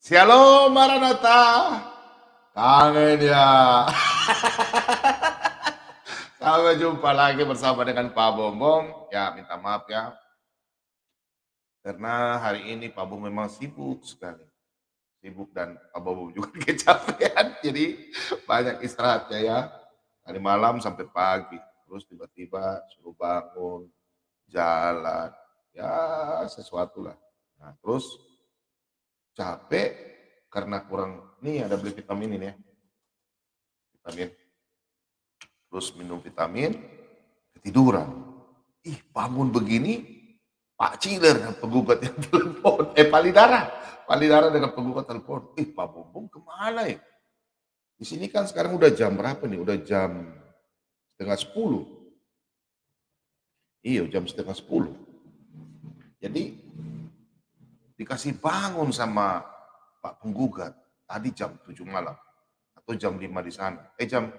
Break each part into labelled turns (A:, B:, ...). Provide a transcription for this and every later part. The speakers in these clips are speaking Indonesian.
A: Shalom Maranatha, kangen ya. Sampai jumpa lagi bersama dengan Pak Bombong. Ya, minta maaf ya, karena hari ini Pak Bombong memang sibuk sekali. Sibuk dan Pak Bombong juga kecapean, jadi banyak istirahatnya ya. Dari malam sampai pagi, terus tiba-tiba suruh bangun, jalan, ya sesuatu lah. Nah, terus capek karena kurang, nih ada beli vitamin ini ya, vitamin. Terus minum vitamin, ketiduran. Ih, bangun begini, Pak Ciler dengan penggugat yang telepon. Palidara dengan penggugat telepon. Ih, Pak Bombong kemana ya? Di sini kan sekarang udah jam berapa nih? Udah jam setengah 10. Iya, jam setengah 10. Jadi dikasih bangun sama Pak penggugat. Tadi jam 7 malam. Atau jam 5 di sana. Jam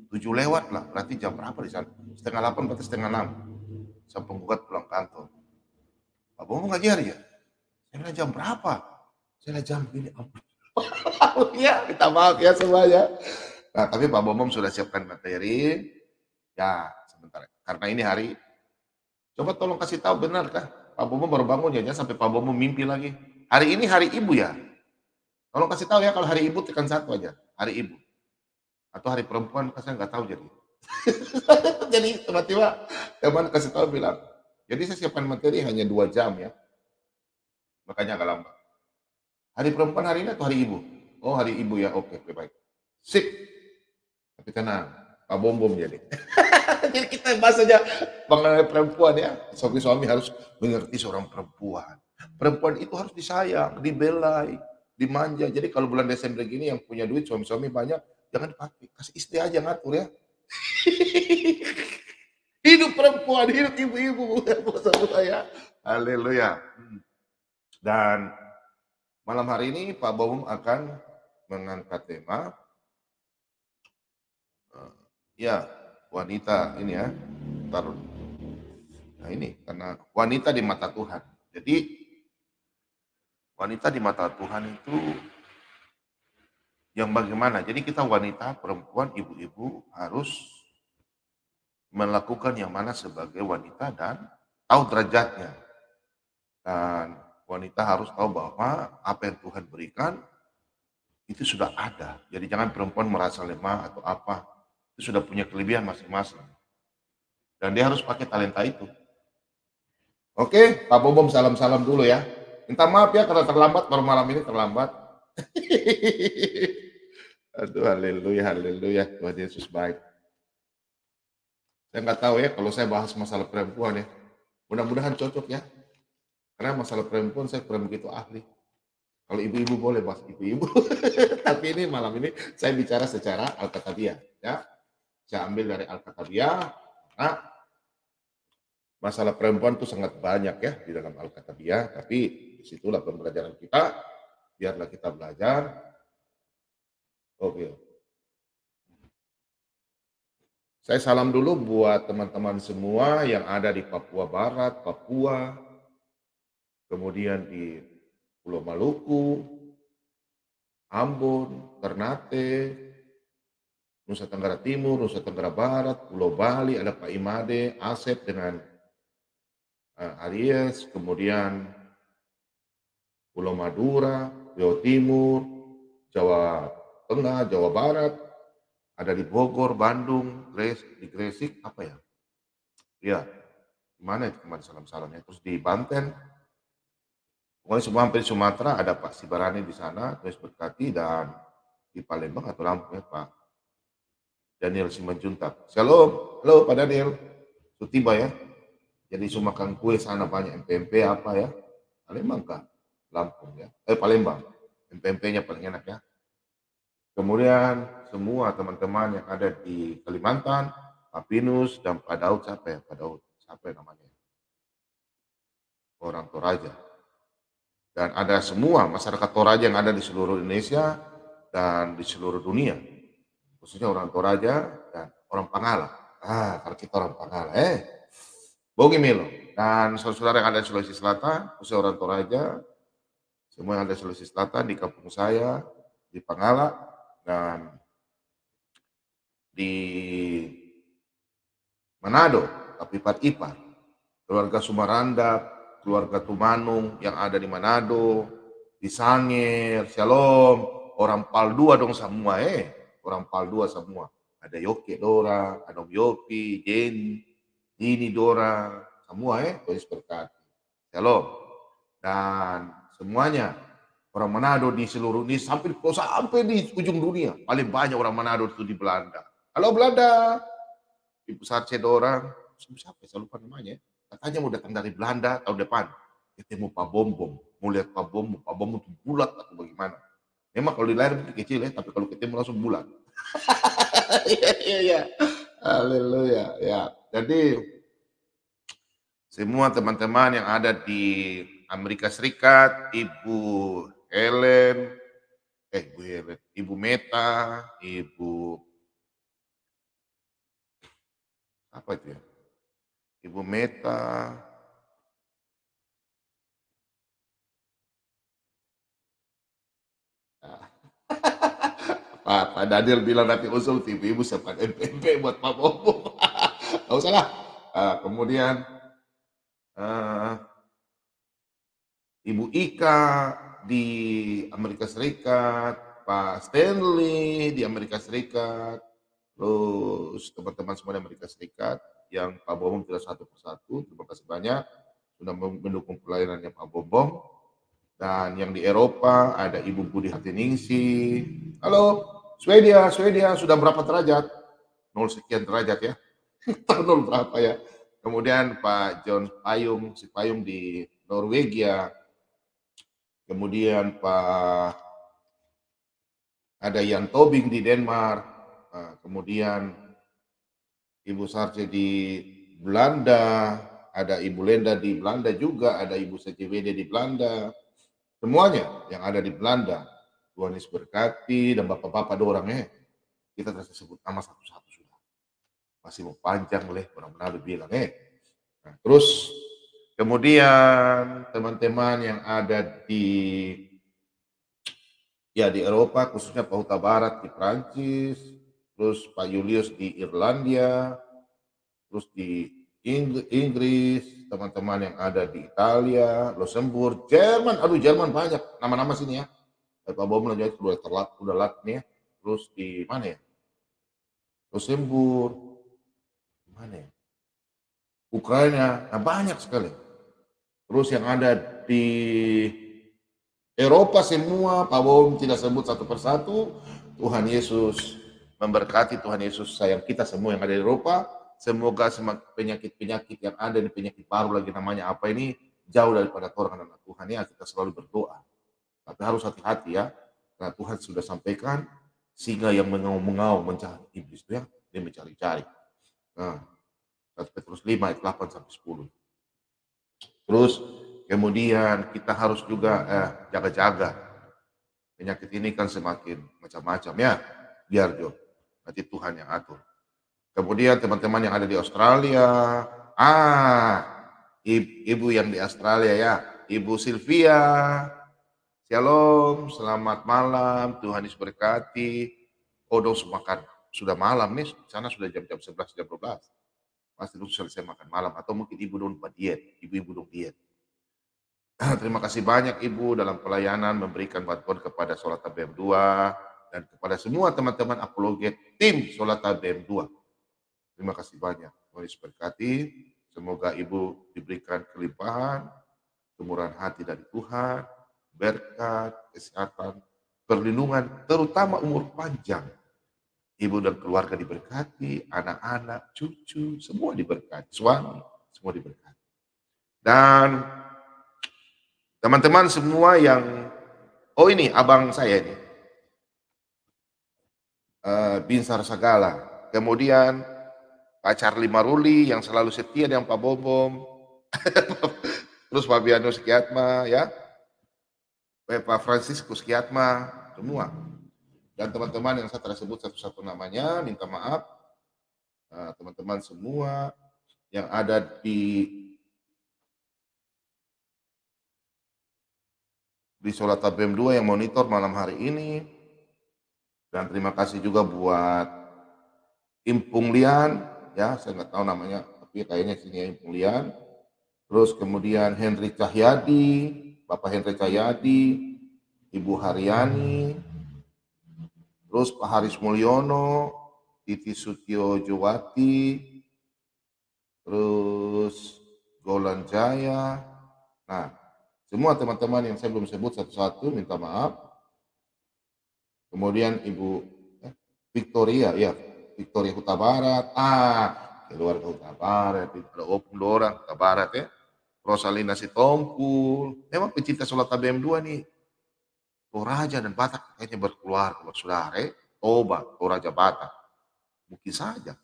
A: 7 lewat lah. Berarti jam berapa di sana? Setengah 8 berarti setengah 6. Sang penggugat pulang kantor. Pak Bombong ngajar ya? Saya bilang jam berapa? Saya bilang jam ini. Ya, minta maaf ya semuanya. Nah, tapi Pak Bombong sudah siapkan materi. Ya, sebentar. Karena ini hari, coba tolong kasih tahu benarkah Pak Bombong baru bangun ya, jangan sampai Pak Bombong mimpi lagi. Hari ini hari ibu ya. Tolong kasih tahu ya kalau hari ibu tekan satu aja, hari ibu. Atau hari perempuan, saya nggak tahu jadi. Jadi tiba-tiba teman kasih tahu bilang, jadi saya siapkan materi hanya 2 jam ya. Makanya agak lambat. Hari perempuan hari ini atau hari ibu? Oh, hari ibu ya. Oke, baik. Sip. Tapi tenang, Pak Bombom jadi. Jadi kita bahas saja mengenai perempuan ya. Suami-suami harus mengerti seorang perempuan. Perempuan itu harus disayang, dibelai, dimanja. Jadi kalau bulan Desember gini yang punya duit suami-suami banyak, jangan dipakai. Kasih istri aja ngatur ya. Hidup perempuan, hidup ibu-ibu. Ya. Haleluya. Dan malam hari ini Pak Bombom akan mengangkat tema ya wanita ini ya. Taruh. Nah ini karena wanita di mata Tuhan. Jadi wanita di mata Tuhan itu yang bagaimana? Jadi kita wanita, perempuan, ibu-ibu harus melakukan yang mana sebagai wanita dan tahu derajatnya. Dan wanita harus tahu bahwa apa yang Tuhan berikan itu sudah ada. Jadi jangan perempuan merasa lemah atau apa. Itu sudah punya kelebihan masing-masing. Dan dia harus pakai talenta itu. Oke, Pak Bobom salam-salam dulu ya. Minta maaf ya kalau terlambat, baru malam ini terlambat. Aduh, haleluya, haleluya. Tuhan Yesus baik. Saya nggak tahu ya kalau saya bahas masalah perempuan ya. Mudah-mudahan cocok ya. Karena masalah perempuan saya kurang begitu ahli. Kalau ibu-ibu boleh bahas ibu-ibu. Tapi ini malam ini saya bicara secara Alkitabiah ya. Saya ambil dari Alkitabiah. Nah, masalah perempuan itu sangat banyak ya di dalam Alkitabiah. Tapi disitulah pembelajaran kita. Biarlah kita belajar. Oke. Saya salam dulu buat teman-teman semua yang ada di Papua Barat, Papua, kemudian di Pulau Maluku, Ambon, Ternate, Nusa Tenggara Timur, Nusa Tenggara Barat, Pulau Bali, ada Pak Imade, Asep dengan Aries, kemudian Pulau Madura, Jawa Timur, Jawa Tengah, Jawa Barat, ada di Bogor, Bandung, di Gresik, apa ya? Ya, gimana itu kemarin salam-salamnya. Terus di Banten, pokoknya semua hampir Sumatera ada Pak Sibarani di sana, terus berkati, dan di Palembang atau Lampung ya Pak Daniel Simanjuntak. Shalom, halo Pak Daniel, Sutiba ya. Jadi sumakan kue sana banyak MPMP apa ya, Palembang kah? Lampung ya, Palembang, MPMP-nya paling enak ya. Kemudian semua teman-teman yang ada di Kalimantan, Pak Pinus dan Pak Daud, siapa ya Pak Daud? Siapa yang namanya? Orang Toraja. Dan ada semua masyarakat Toraja yang ada di seluruh Indonesia dan di seluruh dunia. Khususnya orang Toraja dan orang Pangala. Kalau kita orang Pangala, Bogi Milo. Dan saudara-saudara yang ada di Sulawesi Selatan, khususnya orang Toraja, semua yang ada di Sulawesi Selatan, di kampung saya, di Pangala, dan di Manado, tapi ipar-ipar. Keluarga Sumaranda, keluarga Tumanung yang ada di Manado, di Sangir, Shalom, orang Paldua dong semua orang Paldua semua. Ada Yoke Dora, ada Om Yopi, Jenny, ini Dora, semua Tuhan berkati. Shalom. Dan semuanya orang Manado di seluruh ini sampai di ujung dunia. Paling banyak orang Manado itu di Belanda. Halo Belanda, Ibu Sarce Dora, siapa saya lupa namanya. Katanya mau datang dari Belanda tahun depan. Ketemu Pak Bombom, mau lihat Pak Bombom itu bulat atau bagaimana. Memang kalau di layar itu kecil tapi kalau ketemu langsung bulat. Iya. Haleluya. Ya. Jadi semua teman-teman yang ada di Amerika Serikat, Ibu Meta, apa itu ya? Ibu Meta, Pak Daniel bilang nanti usul ibu sempat MPP buat Pak Bobo. Nggak usah lah. Kemudian Ibu Ika di Amerika Serikat, Pak Stanley di Amerika Serikat, terus teman-teman semua di Amerika Serikat yang Pak Bobo tidak satu persatu. Terima kasih banyak sudah mendukung pelayanannya Pak Bobo. Dan yang di Eropa ada Ibu Budi Hatiningsi. Halo, Swedia sudah berapa derajat? 0 sekian derajat ya. Tahu 0 berapa ya. Kemudian Pak John Payung, si Payung di Norwegia. Kemudian ada Jan Tobing di Denmark. Kemudian Ibu Sarce di Belanda, ada Ibu Lenda di Belanda juga, ada Ibu CCWD di Belanda. Semuanya yang ada di Belanda, Tuhan Yesus berkati, dan bapak-bapak dorangnya, kita terus sebut nama satu-satu sudah. Masih mau panjang orang Manado bilang Nah, terus kemudian teman-teman yang ada di Eropa, khususnya Pak Huta Barat di Prancis, terus Pak Julius di Irlandia, terus di Inggris, teman-teman yang ada di Italia, Luxembourg, Jerman, Jerman banyak nama-nama sini ya. Pak Bobo udah lat nih ya. Terus di mana ya? Luxembourg, mana ya? Ukraina, nah banyak sekali. Terus yang ada di Eropa semua, Pak Bobo tidak sebut satu persatu. Tuhan Yesus memberkati, Tuhan Yesus sayang kita semua yang ada di Eropa. Semoga penyakit-penyakit yang ada, ini penyakit baru lagi namanya apa ini, jauh daripada orang anak Tuhan ya. Kita selalu berdoa. Tapi harus hati-hati ya. Karena Tuhan sudah sampaikan, singa yang mengaum-mengaum mencari iblis itu ya, dia mencari-cari. Nah, 1 Petrus 5 ayat 8 sampai 10. Terus kemudian kita harus juga jaga-jaga. Penyakit ini kan semakin macam-macam ya. Biar nanti Tuhan yang atur. Kemudian teman-teman yang ada di Australia, ibu yang di Australia ya, Ibu Sylvia, Shalom, selamat malam, Tuhan Yesus berkati. Dong makan, sudah malam nih, sana sudah jam 11, jam 12. Pasti itu selesai makan malam, atau mungkin ibu dong diet, ibu dong diet. Terima kasih banyak Ibu dalam pelayanan memberikan bantuan kepada Solat ABM 2 dan kepada semua teman-teman apologet tim Solat ABM 2. Terima kasih banyak. Tuhan Yesus berkati. Semoga Ibu diberikan kelimpahan, kemurahan hati dari Tuhan, berkat, kesehatan, perlindungan, terutama umur panjang. Ibu dan keluarga diberkati, anak-anak, cucu, semua diberkati, suami, semua diberkati. Dan teman-teman semua yang, ini abang saya ini, Binsar Sagala. Kemudian Pak Charlie Maruli yang selalu setia dengan Pak Bobom. Terus Pak Biano Skiatma ya. Pak Francisco Skiatma, semua. Dan teman-teman yang saya tersebut satu-satu namanya, minta maaf. Teman-teman semua yang ada di di Sholat Tabem 2 yang monitor malam hari ini. Dan terima kasih juga buat Impung Lian, ya saya nggak tahu namanya, tapi kayaknya sini ya Impung Lian. Terus kemudian Henry Cahyadi, Bapak Henry Cahyadi, Ibu Haryani, terus Pak Haris Mulyono, Titi Sutio Jowati, terus Golan Jaya. Nah, semua teman-teman yang saya belum sebut satu-satu minta maaf. Kemudian Ibu Victoria, ya Victoria Huta Barat, keluarga Huta Barat, ada Opung Dorang Huta Barat ya, Rosalina Sitompul, memang pecinta Sholat Tabem 2 nih, Toraja dan Batak kayaknya berkeluar saudara, Toba, Toraja Batak, mungkin saja,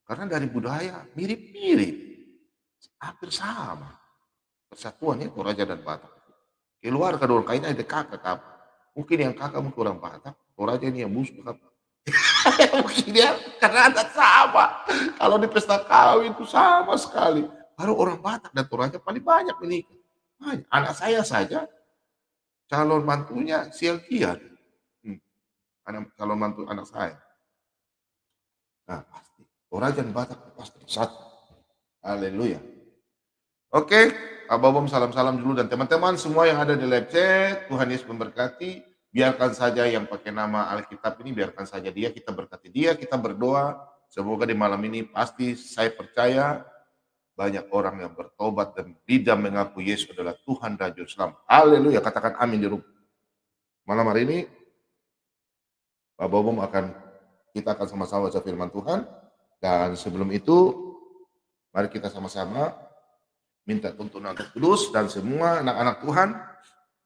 A: karena dari budaya mirip-mirip, hampir sama, persatuannya Toraja dan Batak, keluarga dorang kayaknya ada kakak, mungkin yang kakak mungkin orang Batak, Toraja ini yang musuh kakak. Mungkin ya, karena ada sama. Kalau di pesta kawin itu sama sekali. Baru orang Batak dan Toraja paling banyak menikah. Anak saya saja, calon mantunya Sialkian. Calon mantu anak saya. Nah, pasti. Toraja dan Batak pasti satu. Haleluya. Oke, Abang salam-salam dulu dan teman-teman semua yang ada di live chat, Tuhan Yesus memberkati. Biarkan saja yang pakai nama Alkitab ini, biarkan saja dia, kita berkati dia, kita berdoa. Semoga di malam ini pasti saya percaya banyak orang yang bertobat dan tidak mengaku Yesus adalah Tuhan dan Juru Selamat. Haleluya, katakan amin di rumah. Malam hari ini, Pak Bobom kita akan sama-sama baca firman Tuhan. Dan sebelum itu, mari kita sama-sama minta tuntunan Roh Kudus dan semua anak-anak Tuhan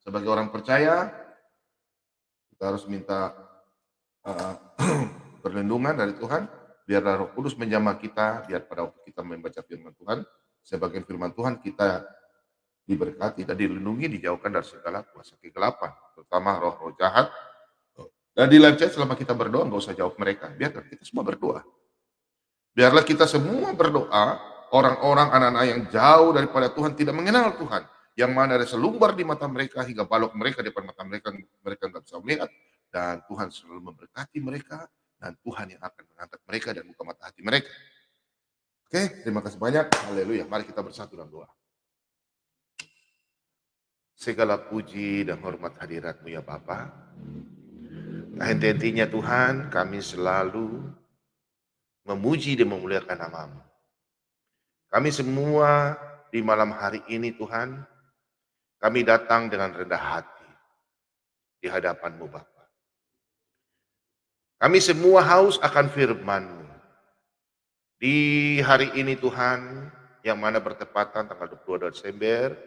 A: sebagai orang percaya kita harus minta perlindungan dari Tuhan, biarlah Roh Kudus menjamah kita, biar pada waktu kita membaca firman Tuhan, sebagian firman Tuhan kita diberkati dan dilindungi, dijauhkan dari segala kuasa kegelapan, terutama roh-roh jahat. Dan di live chat selama kita berdoa, nggak usah jawab mereka, biarlah kita semua berdoa. Biarlah kita semua berdoa, orang-orang anak-anak yang jauh daripada Tuhan, tidak mengenal Tuhan, yang mana ada selumbar di mata mereka, hingga balok mereka di depan mata mereka, mereka nggak bisa melihat, dan Tuhan selalu memberkati mereka, dan Tuhan yang akan mengangkat mereka dan buka mata hati mereka. Oke, terima kasih banyak. Haleluya. Mari kita bersatu dalam doa. Segala puji dan hormat hadirat-Mu ya Bapa. Henti-hentinya Tuhan, kami selalu memuji dan memuliakan nama-Mu. Kami semua di malam hari ini Tuhan, kami datang dengan rendah hati di hadapan-Mu Bapa. Kami semua haus akan firman-Mu. Di hari ini Tuhan, yang mana bertepatan tanggal 22 Desember,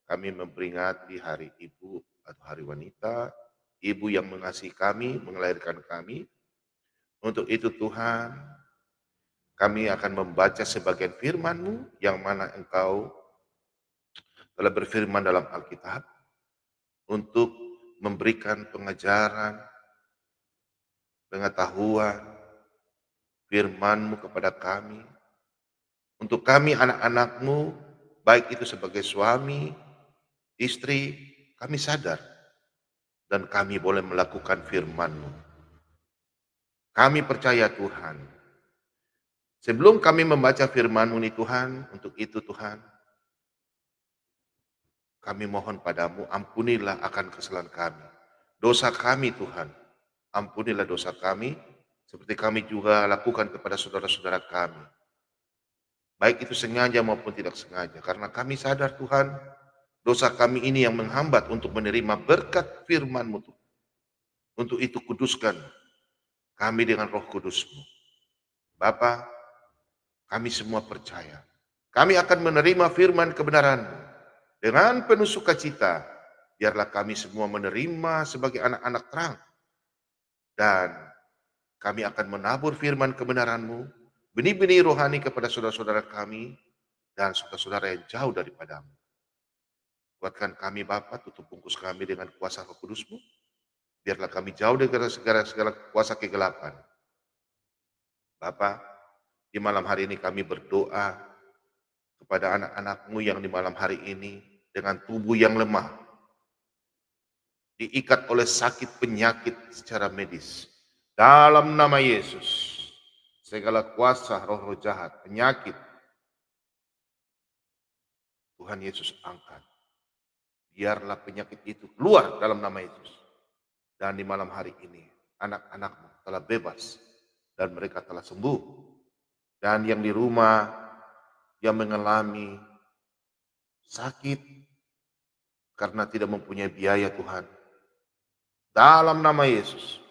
A: kami memperingati Hari Ibu atau Hari Wanita, Ibu yang mengasihi kami, melahirkan kami. Untuk itu Tuhan, kami akan membaca sebagian firman-Mu yang mana Engkau telah berfirman dalam Alkitab untuk memberikan pengajaran, pengetahuan, firman-Mu kepada kami, untuk kami anak-anak-Mu, baik itu sebagai suami, istri, kami sadar, dan kami boleh melakukan firman-Mu. Kami percaya Tuhan, sebelum kami membaca firman-Mu nih Tuhan, untuk itu Tuhan, kami mohon padamu, ampunilah akan kesalahan kami. Dosa kami Tuhan, ampunilah dosa kami, seperti kami juga lakukan kepada saudara-saudara kami. Baik itu sengaja maupun tidak sengaja. Karena kami sadar Tuhan, dosa kami ini yang menghambat untuk menerima berkat firman-Mu Tuhan. Untuk itu kuduskan kami dengan Roh Kudus-Mu. Bapa, kami semua percaya. Kami akan menerima firman kebenaran-Mu dengan penuh sukacita. Biarlah kami semua menerima sebagai anak-anak terang. Dan kami akan menabur firman kebenaran-Mu, benih-benih rohani kepada saudara-saudara kami, dan saudara-saudara yang jauh daripadamu. Kuatkan kami Bapa, tutup bungkus kami dengan kuasa Roh Kudus-Mu. Biarlah kami jauh dari segala kuasa kegelapan. Bapa, di malam hari ini kami berdoa kepada anak-anak-Mu yang di malam hari ini dengan tubuh yang lemah. diikat oleh sakit penyakit secara medis. Dalam nama Yesus, segala kuasa roh-roh jahat, penyakit, Tuhan Yesus angkat. Biarlah penyakit itu keluar dalam nama Yesus. Dan di malam hari ini, anak-anakmu telah bebas dan mereka telah sembuh. Dan yang di rumah, yang mengalami sakit karena tidak mempunyai biaya Tuhan, dalam nama Yesus,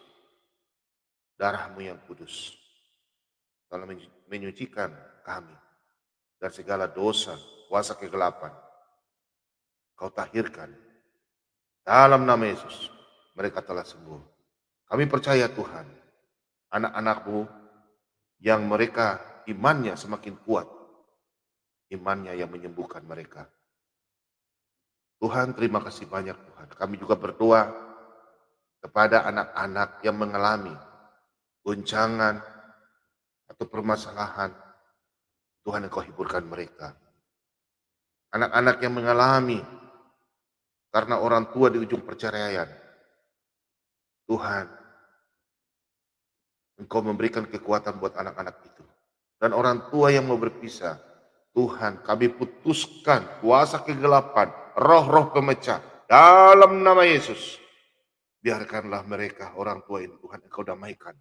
A: darah-Mu yang kudus telah menyucikan kami dan segala dosa, kuasa kegelapan. Kau tahirkan. Dalam nama Yesus, mereka telah sembuh. Kami percaya Tuhan, anak-anak-Mu yang mereka imannya semakin kuat, imannya yang menyembuhkan mereka. Tuhan, terima kasih banyak Tuhan. Kami juga berdoa kepada anak-anak yang mengalami goncangan atau permasalahan. Tuhan, Engkau hiburkan mereka. Anak-anak yang mengalami karena orang tua di ujung perceraian. Tuhan, Engkau memberikan kekuatan buat anak-anak itu. Dan orang tua yang mau berpisah, Tuhan, kami putuskan kuasa kegelapan, roh-roh pemecah dalam nama Yesus. Biarkanlah mereka, orang tua ini, Tuhan, Engkau damaikan.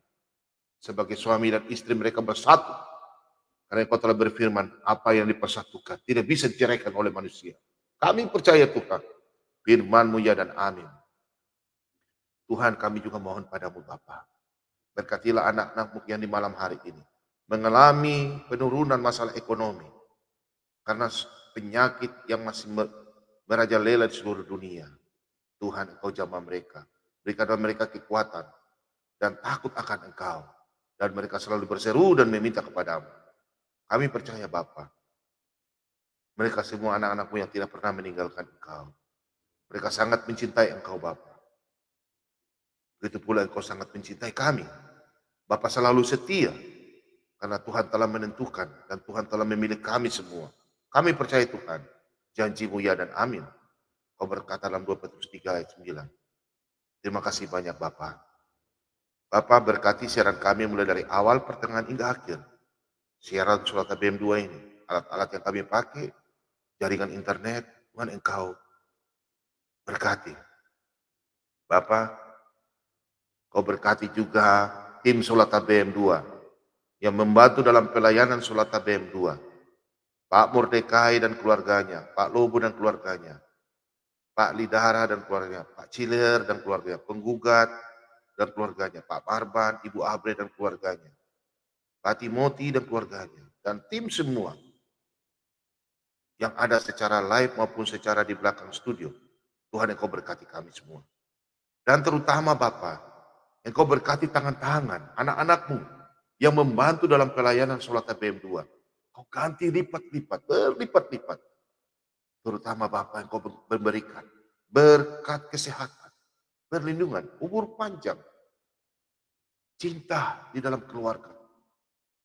A: Sebagai suami dan istri mereka bersatu. Karena Engkau telah berfirman, apa yang dipersatukan tidak bisa diceraikan oleh manusia. Kami percaya Tuhan, firman-Mu ya dan amin. Tuhan, kami juga mohon padamu Bapa, berkatilah anak-anak-Mu yang di malam hari ini mengalami penurunan masalah ekonomi karena penyakit yang masih merajalela di seluruh dunia. Tuhan, Engkau jamah mereka, berikanlah mereka kekuatan dan takut akan Engkau, dan mereka selalu berseru dan meminta kepadamu. Kami percaya Bapa, mereka semua anak-anak-Mu yang tidak pernah meninggalkan Engkau. Mereka sangat mencintai Engkau Bapa. Begitu pula Engkau sangat mencintai kami. Bapa selalu setia, karena Tuhan telah menentukan dan Tuhan telah memilih kami semua. Kami percaya Tuhan, janji-Mu ya dan amin. Kau berkata dalam 2 Petrus 3 ayat 9. Terima kasih banyak Bapa. Bapa berkati siaran kami mulai dari awal, pertengahan hingga akhir. Siaran Surat ABM 2 ini, alat-alat yang kami pakai, jaringan internet, Tuhan Engkau berkati. Bapa, Kau berkati juga tim Solat ABM 2 yang membantu dalam pelayanan Solat ABM 2. Pak Mordekai dan keluarganya, Pak Lobo dan keluarganya, Pak Lidara dan keluarganya, Pak Ciler dan keluarganya, penggugat dan keluarganya, Pak Marban, Ibu Abre dan keluarganya, Pak Timoti dan keluarganya, dan tim semua yang ada secara live maupun secara di belakang studio. Tuhan, Engkau berkati kami semua. Dan terutama Bapa, Engkau berkati tangan-tangan anak-anak-Mu yang membantu dalam pelayanan Solat ABM 2. Kau ganti lipat-lipat, berlipat-lipat. Terutama Bapa, Engkau memberikan berkat kesehatan, perlindungan, umur panjang, cinta di dalam keluarga,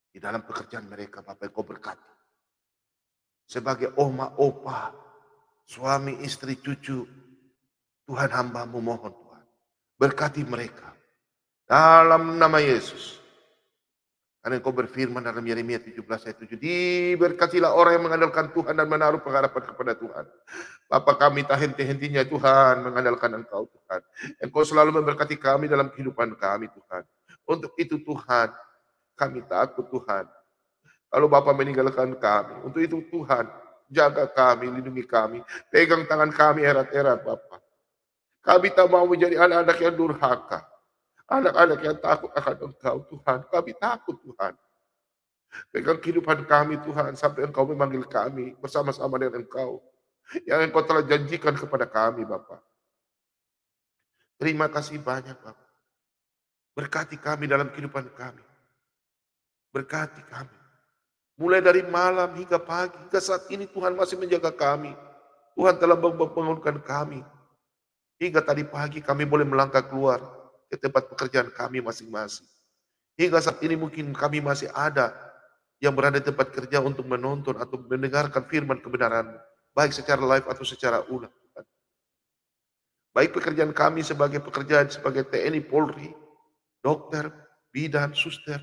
A: di dalam pekerjaan mereka. Bapa, Engkau berkati. Sebagai oma, opa, suami, istri, cucu, Tuhan, hamba-Mu mohon Tuhan, berkati mereka dalam nama Yesus. Karena Engkau berfirman dalam Yeremia 17 ayat 7, diberkatilah orang yang mengandalkan Tuhan dan menaruh pengharapan kepada Tuhan. Bapa, kami tak henti-hentinya Tuhan mengandalkan Engkau Tuhan. Engkau selalu memberkati kami dalam kehidupan kami Tuhan. Untuk itu Tuhan, kami takut Tuhan. Kalau Bapa meninggalkan kami, untuk itu Tuhan, jaga kami, lindungi kami. Pegang tangan kami erat-erat Bapa. Kami tak mau menjadi anak-anak yang durhaka. Anak-anak yang takut akan Engkau Tuhan. Kami takut Tuhan. Pegang kehidupan kami Tuhan, sampai Engkau memanggil kami bersama-sama dengan Engkau. Yang Engkau telah janjikan kepada kami Bapak. Terima kasih banyak Bapak. Berkati kami dalam kehidupan kami. Berkati kami. Mulai dari malam hingga pagi, hingga saat ini Tuhan masih menjaga kami. Tuhan telah membangunkan kami. Hingga tadi pagi kami boleh melangkah keluar ke tempat pekerjaan kami masing-masing. Hingga saat ini mungkin kami masih ada yang berada di tempat kerja untuk menonton atau mendengarkan firman kebenaran, baik secara live atau secara ulang. Baik pekerjaan kami sebagai pekerjaan sebagai TNI, Polri, dokter, bidan, suster,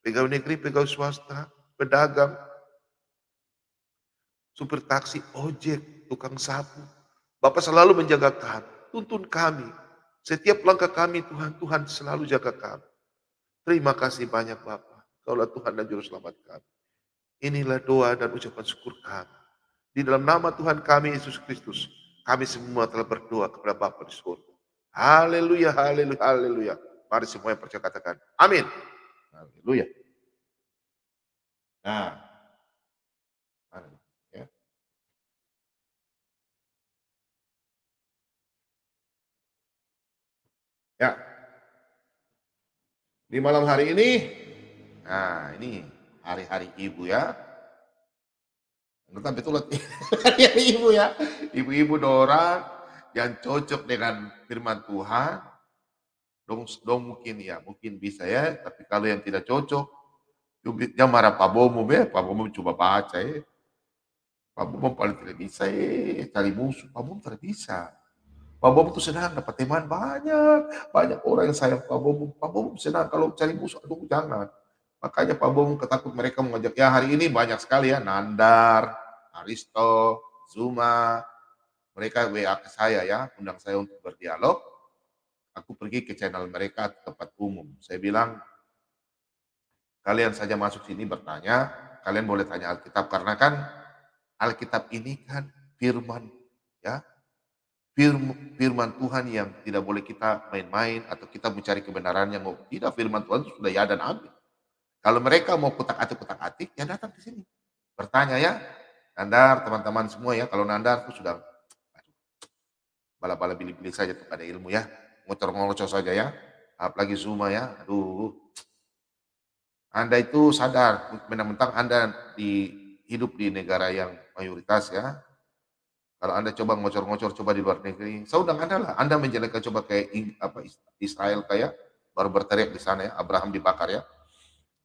A: pegawai negeri, pegawai swasta, pedagang, supir taksi, ojek, tukang sapu. Bapak selalu menjaga kami, tuntun kami. Setiap langkah kami Tuhan, Tuhan selalu jaga kami. Terima kasih banyak Bapak. Kaulah Tuhan dan Juru Selamat kami. Inilah doa dan ucapan syukur kami. Di dalam nama Tuhan kami Yesus Kristus, kami semua telah berdoa kepada Bapa di surga. Haleluya, haleluya, haleluya. Mari semua yang percaya katakan, amin. Haleluya. Nah, ya. Ya, di malam hari ini, nah ini hari-hari ibu ya. Entah betul hari ibu ya. Ibu-ibu dorang yang cocok dengan firman Tuhan, dong mungkin ya, mungkin bisa ya. Tapi kalau yang tidak cocok, jangan marah Pak Bomo ya. Pak Bomo coba baca ya. Pak Bomo paling tidak bisa ya, cari musuh. Pak Bomo tidak bisa. Pak Bomo tuh senang dapat teman banyak. Banyak orang yang sayang Pak Bomo. Pak Bomo senang kalau cari musuh, aduh jangan. Makanya Pak Bomo ketakut mereka mengajak. Ya hari ini banyak sekali ya, Nandar, Aristo, Zuma. Mereka WA ke saya ya, undang saya untuk berdialog. Aku pergi ke channel mereka tempat umum. Saya bilang, kalian saja masuk sini bertanya, kalian boleh tanya Alkitab. Karena kan Alkitab ini kan firman ya, firman Tuhan yang tidak boleh kita main-main atau kita mencari kebenaran yang tidak, firman Tuhan itu sudah ya dan amin. Kalau mereka mau kutak-atik, ya datang ke sini. Bertanya ya, Nandar, teman-teman semua ya, kalau Nandar itu sudah bala-bala pilih-pilih saja tuh ada ilmu ya, ngocor-ngocor saja ya, apalagi Zuma ya, aduh. Anda itu sadar, mentang-mentang Anda hidup di negara yang mayoritas ya, kalau Anda coba ngocor-ngocor, coba di luar negeri, saya undang Anda lah. Anda menjelekkan coba kayak Israel kayak, baru berteriak di sana ya, Abraham dibakar ya.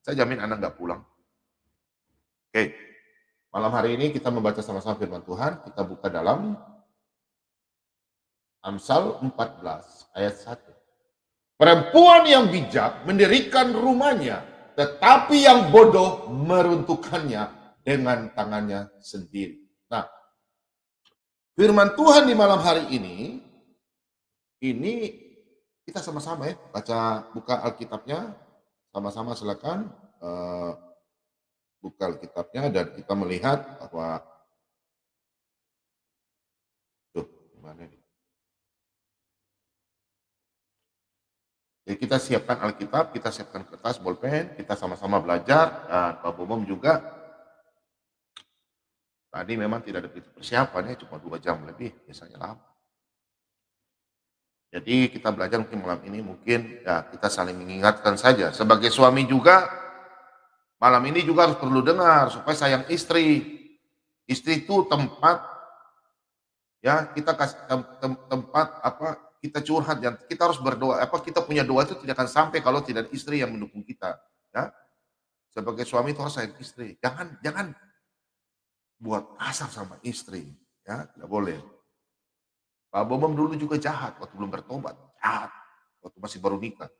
A: Saya jamin Anda nggak pulang. Oke, malam hari ini kita membaca sama-sama firman Tuhan. Kita buka dalam Amsal 14 ayat 1. Perempuan yang bijak mendirikan rumahnya, tetapi yang bodoh meruntuhkannya dengan tangannya sendiri. Nah, firman Tuhan di malam hari ini kita sama-sama ya buka Alkitabnya, sama-sama silakan buka Alkitabnya dan kita melihat bahwa gimana nih? Jadi kita siapkan Alkitab, kita siapkan kertas, bolpen, kita sama-sama belajar dan Pak Bomom juga. Tadi memang tidak ada persiapan ya, cuma 2 jam lebih, biasanya lama. Jadi kita belajar mungkin malam ini, mungkin ya kita saling mengingatkan saja. Sebagai suami juga, malam ini juga harus perlu dengar supaya sayang istri. Istri itu tempat ya, kita kasih tempat kita curhat, dan kita harus berdoa. Kita punya doa itu tidak akan sampai kalau tidak ada istri yang mendukung kita. Ya, sebagai suami itu harus sayang istri. Jangan buat kasar sama istri. Ya, tidak boleh. Pak Bomom dulu juga jahat waktu belum bertobat, jahat waktu masih baru nikah.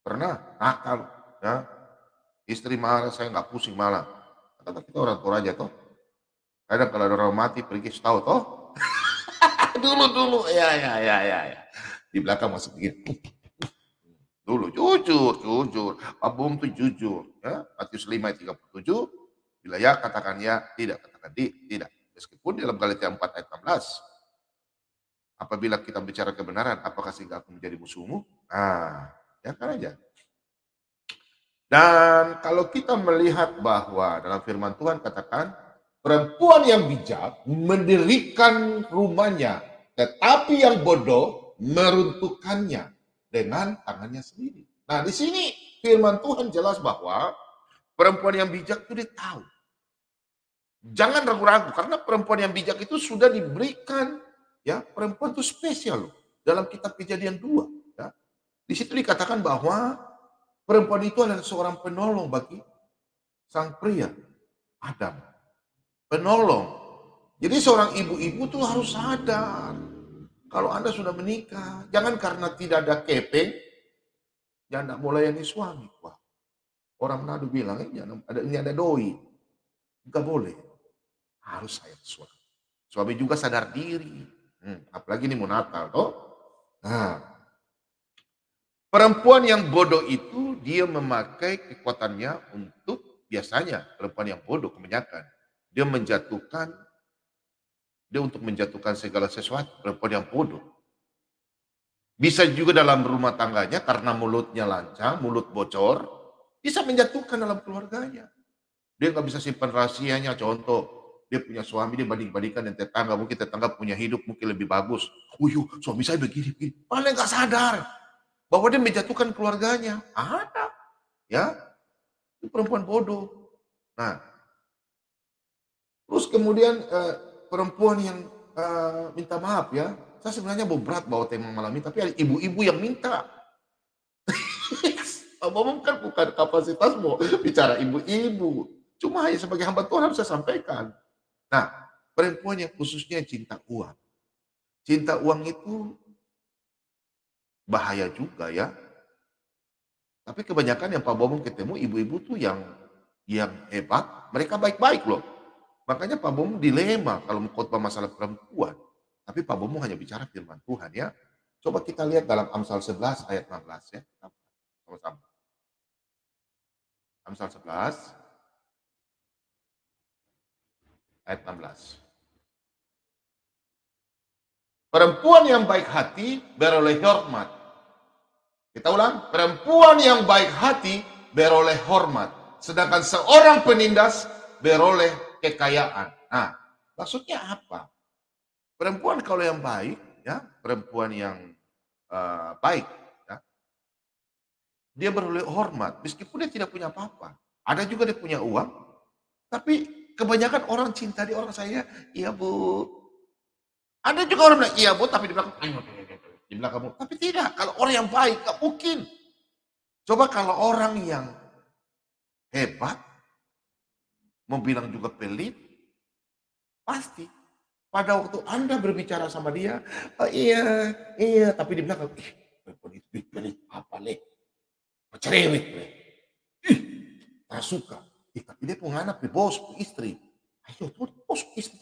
A: Pernah nakal, ya. Istri marah, saya nggak pusing malah. Kata kita orang tua aja toh. Kadang kalau ada orang mati pergi tahu toh. dulu ya. Di belakang masih begini. Dulu jujur. Pak Bomom tuh jujur, ya. Matius 5 ayat 37. Bila ya katakan ya, tidak katakan tidak. Meskipun dalam Galatia 4 ayat 16. Apabila kita bicara kebenaran, apakah sehingga aku menjadi musuhmu? Nah, ya kan aja. Dan kalau kita melihat bahwa dalam firman Tuhan katakan, perempuan yang bijak mendirikan rumahnya, tetapi yang bodoh meruntuhkannya dengan tangannya sendiri. Nah, di sini firman Tuhan jelas bahwa perempuan yang bijak itu dia tahu. Jangan ragu-ragu, karena perempuan yang bijak itu sudah diberikan. Ya, perempuan itu spesial loh. Dalam kitab Kejadian 2, ya. Di situ dikatakan bahwa perempuan itu adalah seorang penolong bagi sang pria, Adam. Penolong. Jadi seorang ibu-ibu tuh harus sadar Kalau Anda sudah menikah, jangan karena tidak ada kepeng, jangan mau layani suami. Wah, orang Manado bilang, ini ada doi. Enggak boleh. Harus sayang suami. Suami juga sadar diri. Apalagi ini mau Natal, toh. Nah, perempuan yang bodoh itu dia memakai kekuatannya untuk biasanya perempuan yang bodoh kebanyakan dia untuk menjatuhkan segala sesuatu perempuan yang bodoh. Bisa juga dalam rumah tangganya karena mulutnya lancang, mulut bocor, bisa menjatuhkan dalam keluarganya. Dia nggak bisa simpan rahasianya. Contoh, dia punya suami, dia banding-bandingkan dengan tetangga, mungkin tetangga punya hidup mungkin lebih bagus. Suami saya begini, begini. Paling nggak sadar bahwa dia menjatuhkan keluarganya. Ada, ya, itu perempuan bodoh. Nah, terus kemudian perempuan yang minta maaf ya. Saya sebenarnya berat bawa tema malam ini, tapi ada ibu-ibu yang minta. Abang kan bukan kapasitas mau bicara ibu-ibu. Cuma hanya sebagai hamba Tuhan harus saya sampaikan. Nah, perempuan yang khususnya cinta uang. Cinta uang itu bahaya juga ya. Tapi kebanyakan yang Pak Bomong ketemu ibu-ibu tuh yang hebat, mereka baik-baik loh. Makanya Pak Bomong dilema kalau mengkhotbah masalah perempuan. Tapi Pak Bomong hanya bicara firman Tuhan ya. Coba kita lihat dalam Amsal 11 ayat 16 ya. Sama-sama. Amsal 11 ayat 16. Perempuan yang baik hati beroleh hormat. Kita ulang, perempuan yang baik hati beroleh hormat. Sedangkan seorang penindas beroleh kekayaan. Nah, maksudnya apa? Perempuan kalau yang baik, ya, perempuan yang baik, ya, dia beroleh hormat meskipun dia tidak punya apa-apa. Ada juga dia punya uang, tapi kebanyakan orang cinta di orang saya, iya bu. Ada juga orang bilang, iya bu, tapi di belakang kamu. Tapi tidak, kalau orang yang baik, gak mungkin. Coba kalau orang yang hebat, mau bilang juga pelit, pasti. Pada waktu Anda berbicara sama dia, oh, iya, iya, tapi di belakang, perempuan itu pelit, apa leh, cerewet leh. Ih, tak suka. Tapi dia punya anak, dia bos, istri. Ayo, tuh bos, istri.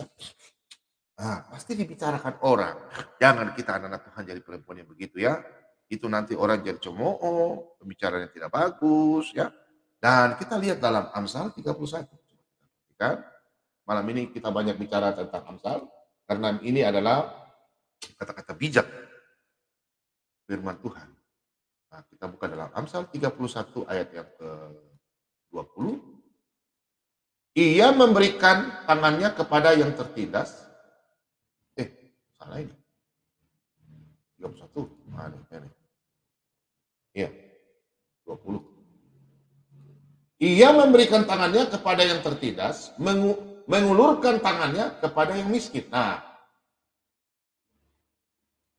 A: Nah, pasti dibicarakan orang. Jangan kita anak-anak Tuhan jadi perempuan yang begitu ya. Itu nanti orang jadi cemooh, pembicaraan yang tidak bagus ya. Dan kita lihat dalam Amsal 31. Kan? Malam ini kita banyak bicara tentang Amsal karena ini adalah kata-kata bijak firman Tuhan. Nah, kita buka dalam Amsal 31 ayat yang ke-20. Ia memberikan tangannya kepada yang tertindas. Salah ini. 31. Ini. Iya, 20. Ia memberikan tangannya kepada yang tertindas, mengulurkan tangannya kepada yang miskin. Nah,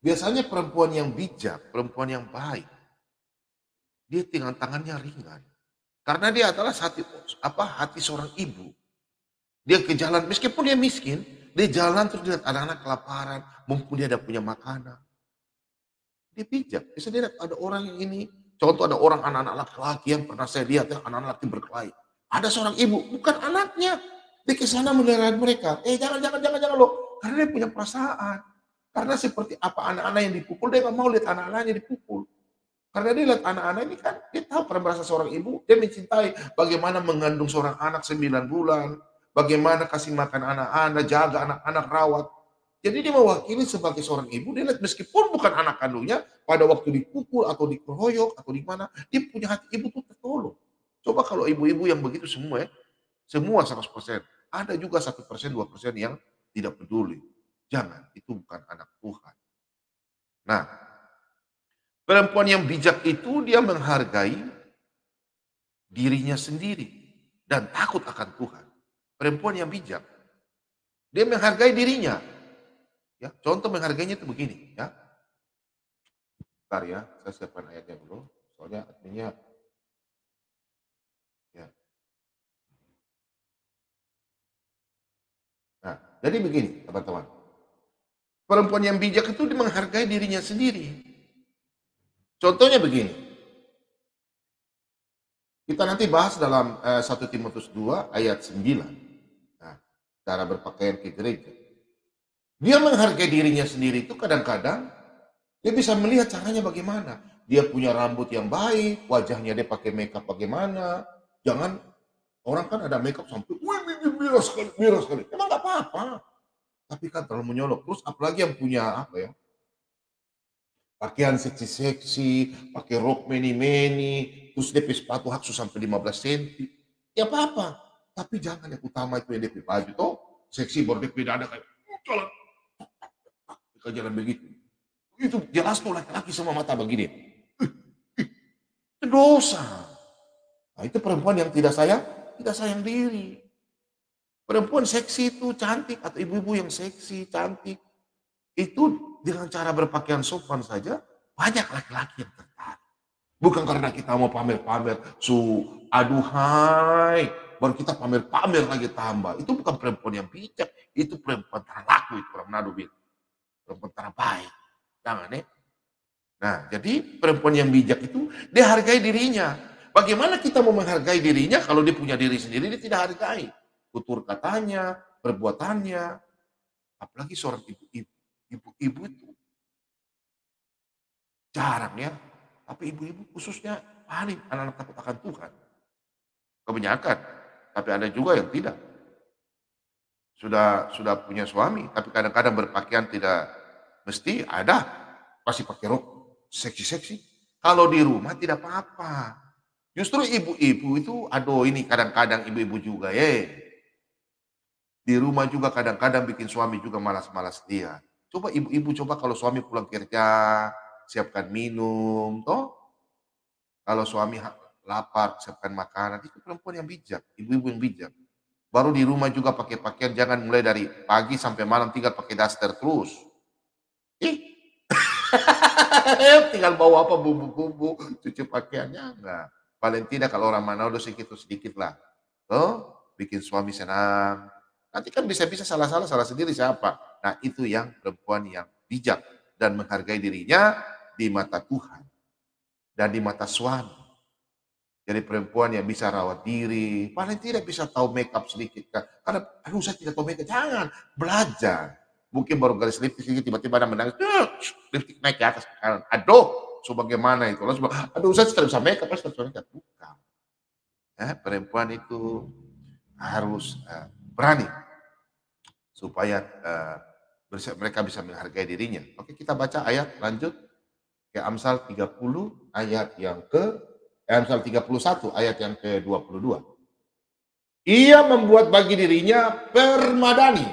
A: biasanya perempuan yang bijak, perempuan yang baik, dia tinggal tangannya ringan. Karena dia adalah hati seorang ibu. Dia ke jalan, meskipun dia miskin, dia jalan terus lihat anak-anak kelaparan, mumpung dia ada punya makanan. Dia bijak. Bisa dia lihat ada orang yang ini, contoh ada orang anak-anak laki-laki yang pernah saya lihat ya, anak-anak laki berkelahi. Ada seorang ibu, bukan anaknya. Dia ke sana melihara mereka. Jangan loh. Karena dia punya perasaan. Karena seperti apa anak-anak yang dipukul, dia nggak mau lihat anak-anaknya dipukul. Karena dia lihat anak-anak ini kan, dia tahu pernah merasa seorang ibu, dia mencintai bagaimana mengandung seorang anak 9 bulan, bagaimana kasih makan anak-anak, jaga anak-anak, rawat. Jadi dia mewakili sebagai seorang ibu, dia lihat meskipun bukan anak kandungnya, pada waktu dipukul atau dikeroyok atau di mana, dia punya hati ibu tuh tertolong. Coba kalau ibu-ibu yang begitu semua ya, semua 100%. Ada juga 1%, 2% yang tidak peduli. Jangan, itu bukan anak Tuhan. Nah, perempuan yang bijak itu dia menghargai dirinya sendiri dan takut akan Tuhan. Perempuan yang bijak, dia menghargai dirinya. Ya, contoh menghargainya itu begini, ya. Bentar ya, saya siapkan ayatnya dulu. Soalnya adminnya, ya. Nah, jadi begini, teman-teman. Perempuan yang bijak itu menghargai dirinya sendiri. Contohnya begini. Kita nanti bahas dalam 1 Timotius 2 ayat 9. Nah, cara berpakaian ke gereja. Dia menghargai dirinya sendiri itu kadang-kadang dia bisa melihat caranya bagaimana. Dia punya rambut yang baik, wajahnya dia pakai makeup bagaimana. Jangan, orang kan ada makeup sampai, wih, mirah sekali. Emang gak apa-apa. Tapi kan terlalu menyolok. Terus apalagi yang punya apa ya, pakaian seksi-seksi, pakai rok meni-meni, terus dia pakai sepatu haksu sampai 15 cm. Ya apa-apa. Tapi jangan yang utama itu yang dia pakai baju toh, seksi baru dia pakai dada kayak jalan begitu. Itu jelas tuh laki-laki sama mata begini. Itu dosa. Nah, itu perempuan yang tidak sayang diri. Perempuan seksi itu cantik, atau ibu-ibu yang seksi, cantik. Itu dengan cara berpakaian sopan saja, banyak laki-laki yang tertarik. Bukan karena kita mau pamer-pamer, aduhai, baru kita pamer-pamer lagi tambah. Itu bukan perempuan yang bijak, itu perempuan terlaku, itu orang Manado bilang. Perempuan terbaik. Jangan ya. Nah, jadi perempuan yang bijak itu, dia hargai dirinya. Bagaimana kita mau menghargai dirinya kalau dia punya diri sendiri, dia tidak hargai. Tutur katanya, perbuatannya. Apalagi seorang ibu-ibu. Ibu-ibu itu jarang ya. Tapi ibu-ibu khususnya paling anak-anak takut akan Tuhan. Kebanyakan. Tapi ada juga yang tidak. Sudah punya suami, tapi kadang-kadang berpakaian tidak mesti ada. Pasti pakai rok seksi-seksi. Kalau di rumah tidak apa-apa. Justru ibu-ibu itu, aduh ini kadang-kadang ibu-ibu juga di rumah juga kadang-kadang bikin suami juga malas-malas dia. Coba ibu-ibu coba kalau suami pulang kerja, siapkan minum, toh. Kalau suami lapar, siapkan makanan. Itu perempuan yang bijak, ibu-ibu yang bijak. Baru di rumah juga pakai pakaian, jangan mulai dari pagi sampai malam tinggal pakai daster terus. Tinggal bawa apa bumbu-bumbu, cuci pakaiannya enggak. Paling tidak kalau orang Manado sedikit lah. Tuh, bikin suami senang. Nanti kan bisa-bisa salah sendiri siapa. Nah itu yang perempuan yang bijak dan menghargai dirinya di mata Tuhan dan di mata suami. Jadi perempuan yang bisa rawat diri, paling tidak bisa tahu makeup sedikit kan. Karena aduh saya tidak tahu makeup, jangan belajar. Mungkin baru garis lipstick tiba-tiba ada menangis, lipstick naik ke atas kanan. Aduh, so bagaimana itu? Lalu aduh saya tidak bisa makeup, saya tidak bisa makeup. Bukan. Perempuan itu harus berani supaya mereka bisa menghargai dirinya. Oke, kita baca ayat lanjut ke Amsal 30 ayat yang Amsal 31 ayat yang ke-22. Ia membuat bagi dirinya permadani,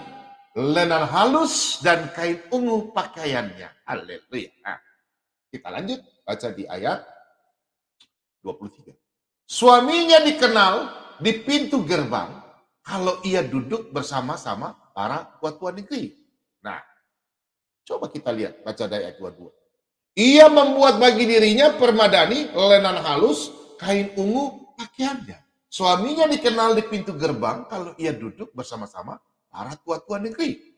A: lenan halus dan kain ungu pakaiannya. Haleluya. Nah, kita lanjut baca di ayat 23. Suaminya dikenal di pintu gerbang kalau ia duduk bersama-sama para tua-tua negeri. Nah, coba kita lihat, baca dari ayat 22. Ia membuat bagi dirinya permadani, lenan halus, kain ungu pakaiannya. Suaminya dikenal di pintu gerbang kalau ia duduk bersama-sama para tua-tua negeri.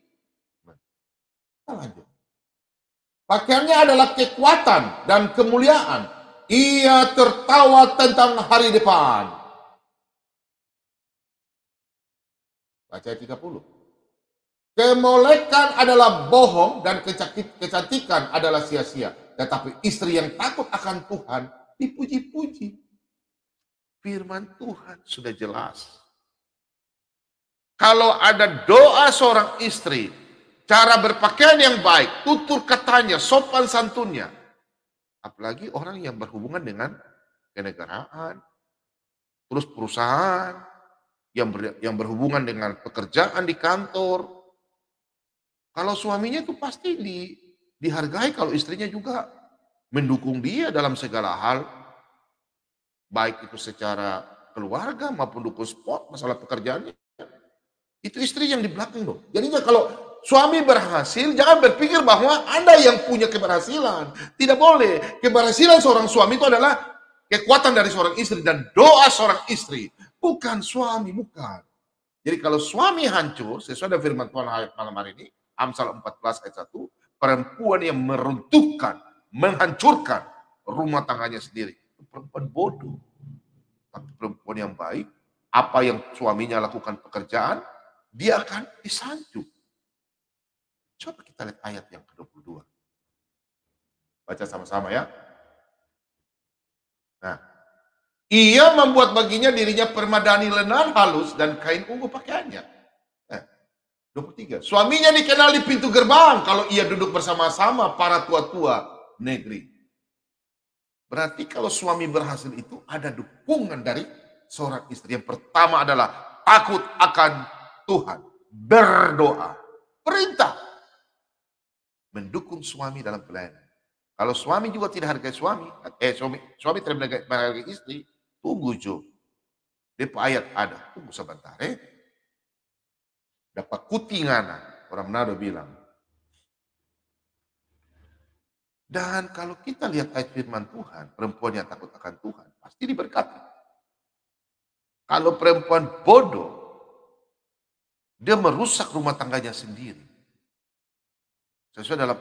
A: Nah, kita lanjut. Pakaiannya adalah kekuatan dan kemuliaan. Ia tertawa tentang hari depan. Baca ayat 30. Kemolekan adalah bohong dan kecantikan adalah sia-sia. Tetapi istri yang takut akan Tuhan dipuji-puji. Firman Tuhan sudah jelas. Kalau ada doa seorang istri, cara berpakaian yang baik, tutur katanya, sopan santunnya. Apalagi orang yang berhubungan dengan kenegaraan, terus perusahaan, yang berhubungan dengan pekerjaan di kantor. Kalau suaminya itu pasti dihargai kalau istrinya juga mendukung dia dalam segala hal. Baik itu secara keluarga maupun dukung sport, masalah pekerjaannya. Itu istri yang di belakang loh. Jadinya kalau suami berhasil, jangan berpikir bahwa Anda yang punya keberhasilan. Tidak boleh. Keberhasilan seorang suami itu adalah kekuatan dari seorang istri dan doa seorang istri. Bukan suami, bukan. Jadi kalau suami hancur, sesuai dengan firman Tuhan malam hari ini, Amsal 14 ayat 1, perempuan yang meruntuhkan, menghancurkan rumah tangganya sendiri. Perempuan bodoh. Tapi perempuan yang baik, apa yang suaminya lakukan pekerjaan, dia akan disanjung. Coba kita lihat ayat yang ke-22. Baca sama-sama ya. Nah, ia membuat baginya dirinya permadani lenan halus dan kain ungu pakaiannya. 23. Suaminya dikenal di pintu gerbang kalau ia duduk bersama-sama para tua-tua negeri. Berarti kalau suami berhasil itu ada dukungan dari seorang istri. Yang pertama adalah takut akan Tuhan. Berdoa. Perintah. Mendukung suami dalam pelayanan. Kalau suami juga tidak hargai suami tidak menghargai istri, tunggu Jo. Depa ayat ada, tunggu sebentar dapat kutingana, orang Manado bilang. Dan kalau kita lihat ayat firman Tuhan, perempuan yang takut akan Tuhan, pasti diberkati. Kalau perempuan bodoh, dia merusak rumah tangganya sendiri. Sesuai dalam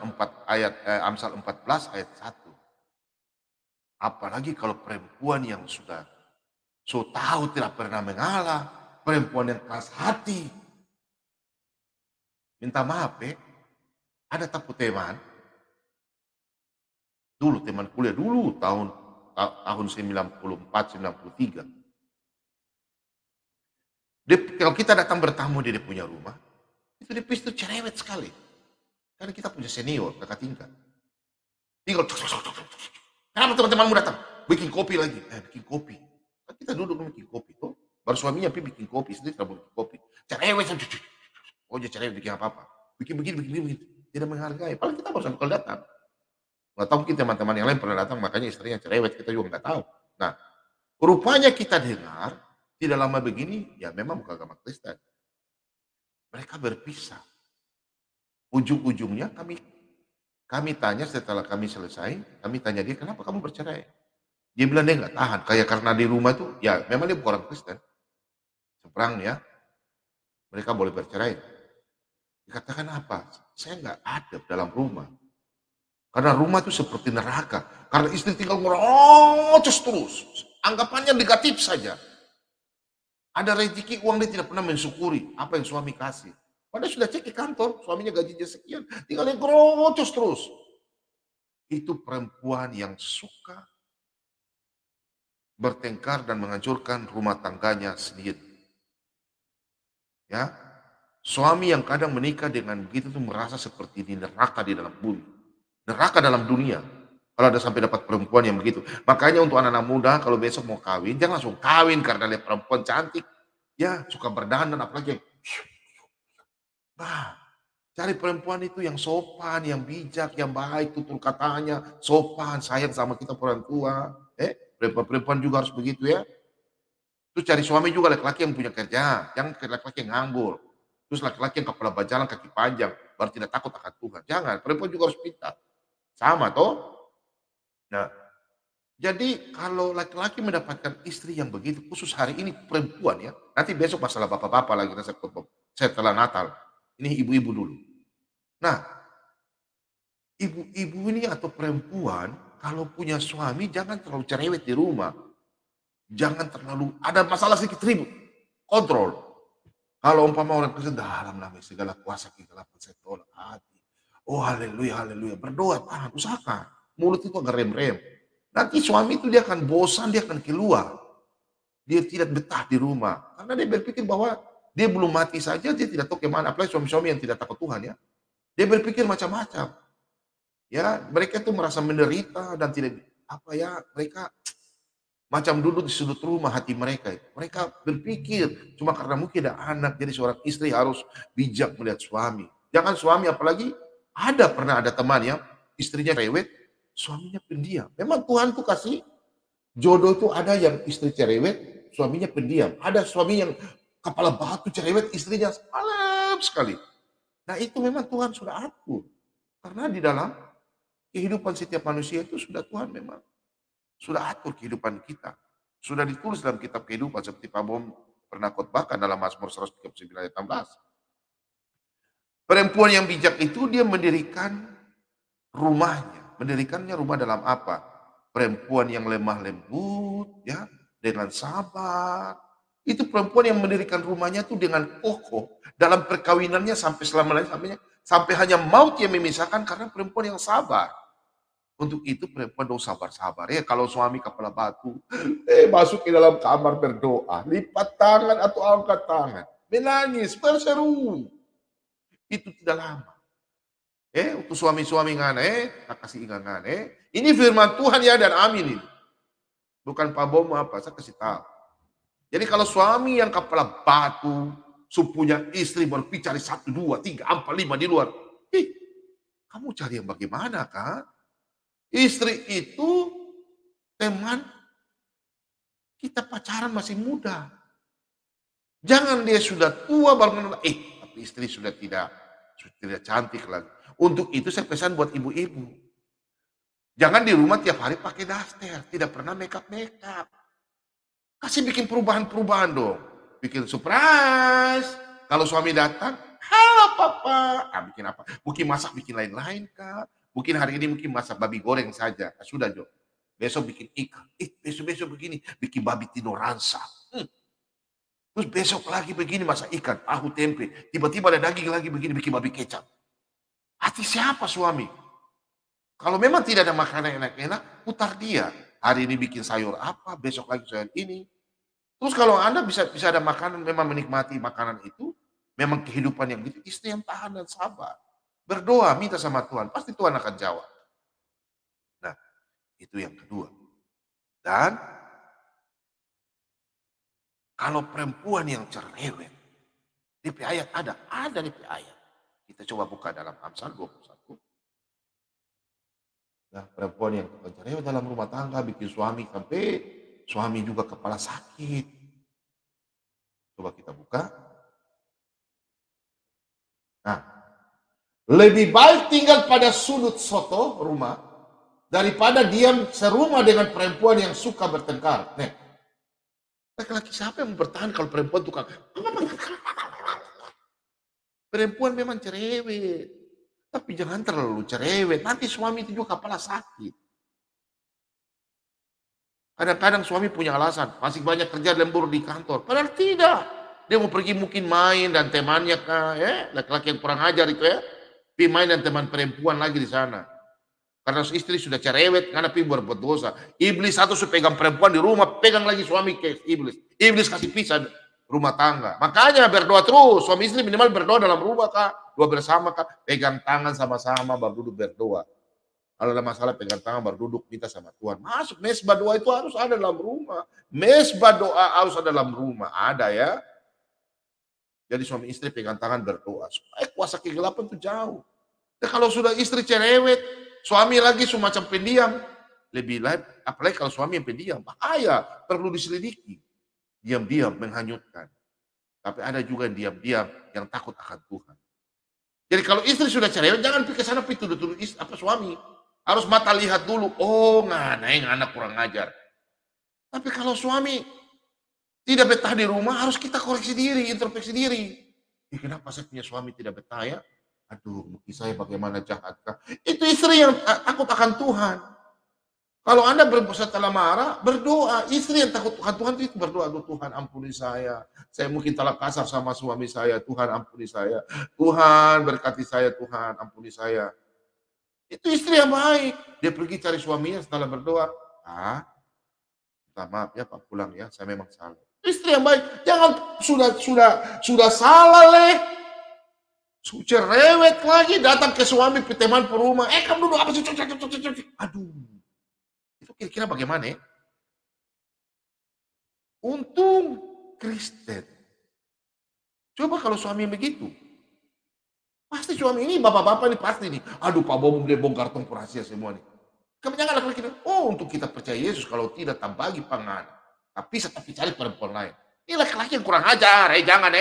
A: Amsal 14 ayat 1. Apalagi kalau perempuan yang sudah so tahu tidak pernah mengalah, perempuan yang keras hati. Minta maaf ada tapu teman. Dulu teman kuliah dulu tahun 94 93. Kalau kita datang bertamu di dia punya rumah, itu dia itu cerewet sekali. Karena kita punya senior, kakak tingkat. Tinggal kenapa teman-temanmu datang? Bikin kopi lagi. Bikin kopi. Kan kita duduk bikin kopi tuh. Baru suaminya bikin kopi, sendiri tidak bikin kopi. Cerewet. Oh dia cerewet bikin apa-apa. Bikin begini. Tidak menghargai. Paling kita baru sampai datang. Nggak tahu mungkin teman-teman yang lain pernah datang, makanya istrinya cerewet, kita juga nggak tahu. Nah, rupanya kita dengar, tidak lama begini, ya memang bukan agama Kristen. Mereka berpisah. Ujung-ujungnya kami tanya setelah kami selesai, kami tanya dia, kenapa kamu bercerai? Dia bilang dia nggak tahan, kayak karena di rumah itu, ya memang dia bukan orang Kristen. Seberang ya, mereka boleh bercerai. Dikatakan apa? Saya nggak adab dalam rumah. Karena rumah itu seperti neraka. Karena istri tinggal ngerocos terus. Anggapannya negatif saja. Ada rezeki uang dia tidak pernah mensyukuri apa yang suami kasih. Padahal sudah cek ke kantor, suaminya gajinya sekian. Tinggal ngerocos terus. Itu perempuan yang suka bertengkar dan menghancurkan rumah tangganya sendiri. Ya, suami yang kadang menikah dengan begitu tuh merasa seperti di neraka di dalam bumi. Neraka dalam dunia. Kalau ada sampai dapat perempuan yang begitu. Makanya untuk anak-anak muda, kalau besok mau kawin, jangan langsung kawin karena lihat perempuan cantik. Ya, suka berdandan, apalagi. Nah, cari perempuan itu yang sopan, yang bijak, yang baik, tutur katanya, sopan, sayang sama kita orang tua. Perempuan-perempuan juga harus begitu ya. Terus cari suami juga laki-laki yang punya kerja, jangan laki-laki yang nganggur. Terus laki-laki yang kepala bajalan, kaki panjang, baru tidak takut akan Tuhan. Jangan, perempuan juga harus pintar. Sama toh. Nah, jadi kalau laki-laki mendapatkan istri yang begitu, khusus hari ini perempuan ya, nanti besok masalah bapak-bapak lagi setelah Natal. Ini ibu-ibu dulu. Nah, ibu-ibu ini atau perempuan kalau punya suami jangan terlalu cerewet di rumah. Jangan terlalu ada masalah sedikit ribut. Kontrol. Kalau umpama orang Kristen dalam nama segala kuasa kegelapan saya tolak hati. Oh haleluya, haleluya. Berdoa, tahan, usahakan. Mulut itu agak rem-rem. Nanti suami itu dia akan bosan, dia akan keluar. Dia tidak betah di rumah. Karena dia berpikir bahwa dia belum mati saja, dia tidak tahu kemana. Apalagi suami-suami yang tidak takut Tuhan ya. Dia berpikir macam-macam. Ya, mereka itu merasa menderita dan tidak, mereka macam duduk di sudut rumah hati mereka. Mereka berpikir, cuma karena mungkin ada anak, jadi seorang istri harus bijak melihat suami. Jangan suami, apalagi pernah ada teman ya, istrinya cerewet, suaminya pendiam. Memang Tuhan tuh kasih jodoh itu ada yang istri cerewet, suaminya pendiam. Ada suami yang kepala batu cerewet, istrinya malam sekali. Nah itu memang Tuhan sudah atur. Karena di dalam kehidupan setiap manusia itu sudah Tuhan memang sudah atur kehidupan kita. Sudah ditulis dalam kitab kehidupan seperti Pak Bom pernah khotbahkan dalam Mazmur 139 ayat 16. Perempuan yang bijak itu dia mendirikan rumahnya. Mendirikannya rumah dalam apa? Perempuan yang lemah lembut, ya, dengan sabar. Itu perempuan yang mendirikan rumahnya itu dengan kokoh dalam perkawinannya sampai selama-lamanya, sampai hanya maut yang memisahkan karena perempuan yang sabar. Untuk itu perempuan dong sabar-sabar ya. Kalau suami kepala batu, masuk ke dalam kamar berdoa, lipat tangan atau angkat tangan, menangis, berseru. Itu tidak lama. Untuk suami-suami ngana, tak kasih ingat ini firman Tuhan ya dan amin ini. Bukan Pak Bomo apa, saya kasih tahu. Jadi kalau suami yang kepala batu, punya istri berbicara 1, 2, 3, 4, 5 di luar. Kamu cari yang bagaimana kan? Istri itu teman kita pacaran masih muda. Jangan dia sudah tua baru tapi istri sudah tidak cantik lagi. Untuk itu saya pesan buat ibu-ibu. Jangan di rumah tiap hari pakai daster, tidak pernah makeup. Kasih bikin perubahan-perubahan dong. Bikin surprise. Kalau suami datang, halo papa. Bikin apa? Mungkin masak bikin lain-lain kak. Mungkin hari ini mungkin masak babi goreng saja. Sudah Jo. Besok bikin ikan. Besok-besok begini. Bikin babi tinoransa. Terus besok lagi begini masak ikan. Tahu tempe. Tiba-tiba ada daging lagi begini. Bikin babi kecap. Hati siapa suami? Kalau memang tidak ada makanan enak-enak, putar dia. Hari ini bikin sayur apa, besok lagi sayur ini. Terus kalau Anda bisa ada makanan, memang menikmati makanan itu, memang kehidupan yang gitu, istri yang tahan dan sabar. Berdoa, minta sama Tuhan, pasti Tuhan akan jawab. Nah, itu yang kedua. Dan kalau perempuan yang cerewet, DP ayat ada DP ayat. Kita coba buka dalam Amsal 21. Nah, perempuan yang cerewet dalam rumah tangga bikin suami sampai suami juga kepala sakit. Coba kita buka. Nah, lebih baik tinggal pada sudut soto rumah daripada diam serumah dengan perempuan yang suka bertengkar. Nih, laki-laki siapa yang bertahan kalau perempuan tukang? Perempuan memang cerewet, tapi jangan terlalu cerewet. Nanti suami itu juga kepala sakit. Kadang-kadang suami punya alasan, masih banyak kerja lembur di kantor. Padahal tidak. Dia mau pergi mungkin main dan temannya, laki-laki yang kurang ajar itu ya. Pergi main dan teman perempuan lagi di sana. Karena istri sudah cerewet, karena pergi berbuat dosa. Iblis satu sudah pegang perempuan di rumah, pegang lagi suami ke iblis. Iblis kasih pisah rumah tangga. Makanya berdoa terus. Suami istri minimal berdoa dalam rumah kak. Doa bersama kak. Pegang tangan sama-sama baru duduk berdoa. Kalau ada masalah pegang tangan baru duduk minta sama Tuhan. Masuk mesbah doa itu harus ada dalam rumah. Mesbah doa harus ada dalam rumah. Ada ya. Jadi suami istri pegang tangan berdoa. Supaya kuasa kegelapan itu jauh. Dan kalau sudah istri cerewet, suami lagi semacam pendiam. Lebih lain, apalagi kalau suami yang pendiam. Bahaya, perlu diselidiki. Diam-diam menghanyutkan. Tapi ada juga yang diam-diam yang takut akan Tuhan. Jadi kalau istri sudah cerewet, jangan pergi ke sana pergi tuduh-tuduh suami. Harus mata lihat dulu. Oh, anak kurang ajar. Tapi kalau suami tidak betah di rumah, harus kita koreksi diri, introspeksi diri. Kenapa saya punya suami tidak betah ya? Aduh, mungkin saya bagaimana jahatkah? Itu istri yang takut akan Tuhan. Kalau Anda setelah marah, berdoa. Istri yang takut akan Tuhan itu berdoa. Aduh Tuhan ampuni saya. Saya mungkin telah kasar sama suami saya. Tuhan ampuni saya. Tuhan berkati saya. Tuhan ampuni saya. Itu istri yang baik. Dia pergi cari suaminya setelah berdoa. Minta maaf ya Pak, pulang ya. Saya memang salah. Istri yang baik. Jangan sudah salah leh. Cerewet lagi datang ke suami teman perumah. Kamu duduk apa sih? Aduh. Itu kira-kira bagaimana ya? Untung Kristen. Coba kalau suami begitu. Pasti suami ini, bapak-bapak ini pasti nih. Aduh Pak Bobo dia bongkar tong rahasia semua nih. Kebanyakan laki-laki, untuk kita percaya Yesus, kalau tidak tak bagi pangan. Tapi cari perempuan lain. Ini laki-laki yang kurang ajar, jangan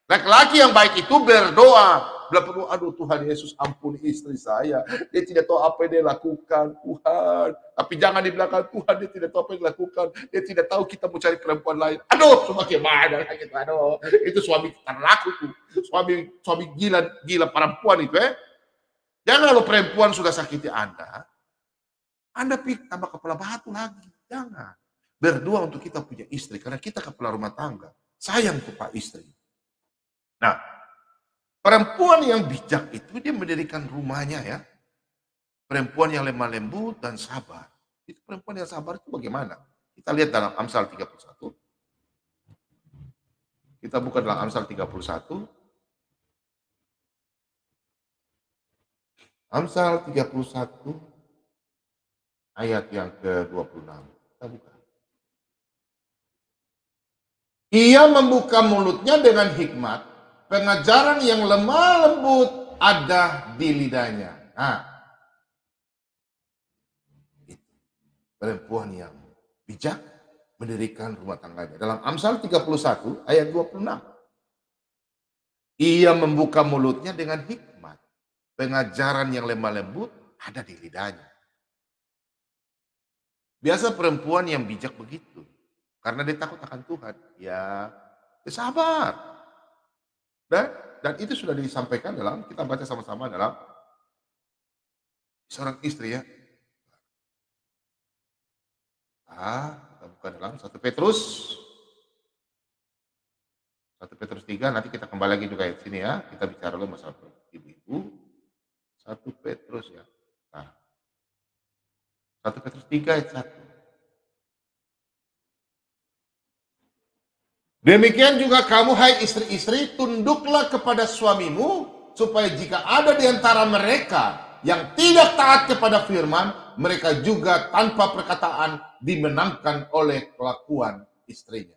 A: Laki-laki yang baik itu berdoa. Bila perlu, aduh Tuhan Yesus ampuni istri saya. Dia tidak tahu apa yang dia lakukan, Tuhan. Tapi jangan di belakang Tuhan, dia tidak tahu apa yang dia lakukan. Dia tidak tahu kita mau cari perempuan lain. Aduh, semakin mana lagi itu. Aduh, itu suami terlaku tuh. Suami gila perempuan itu. Jangan kalau perempuan sudah sakiti Anda tambah kepala batu lagi. Jangan. Berdoa untuk kita punya istri, karena kita kepala rumah tangga. Sayang kepada istri. Nah, perempuan yang bijak itu dia mendirikan rumahnya ya. Perempuan yang lemah lembut dan sabar. Itu perempuan yang sabar itu bagaimana? Kita lihat dalam Amsal 31. Kita buka dalam Amsal 31. Amsal 31 ayat yang ke-26. Kita buka. Ia membuka mulutnya dengan hikmat, pengajaran yang lemah lembut ada di lidahnya. Nah, perempuan yang bijak mendirikan rumah tangganya. Dalam Amsal 31 ayat 26. Ia membuka mulutnya dengan hikmat, pengajaran yang lemah lembut ada di lidahnya. Biasa perempuan yang bijak begitu. Karena dia takut akan Tuhan. Ya, dia sabar. Dan itu sudah disampaikan dalam, kita baca sama-sama dalam seorang istri ya. Kita buka dalam 1 Petrus. 1 Petrus 3, nanti kita kembali lagi juga di sini ya. Kita bicara dulu masalah ibu-ibu. 1 Petrus ya. Nah, 1 Petrus 3 ayat 1. Demikian juga kamu hai istri-istri, tunduklah kepada suamimu, supaya jika ada di antara mereka yang tidak taat kepada firman, mereka juga tanpa perkataan dimenangkan oleh kelakuan istrinya.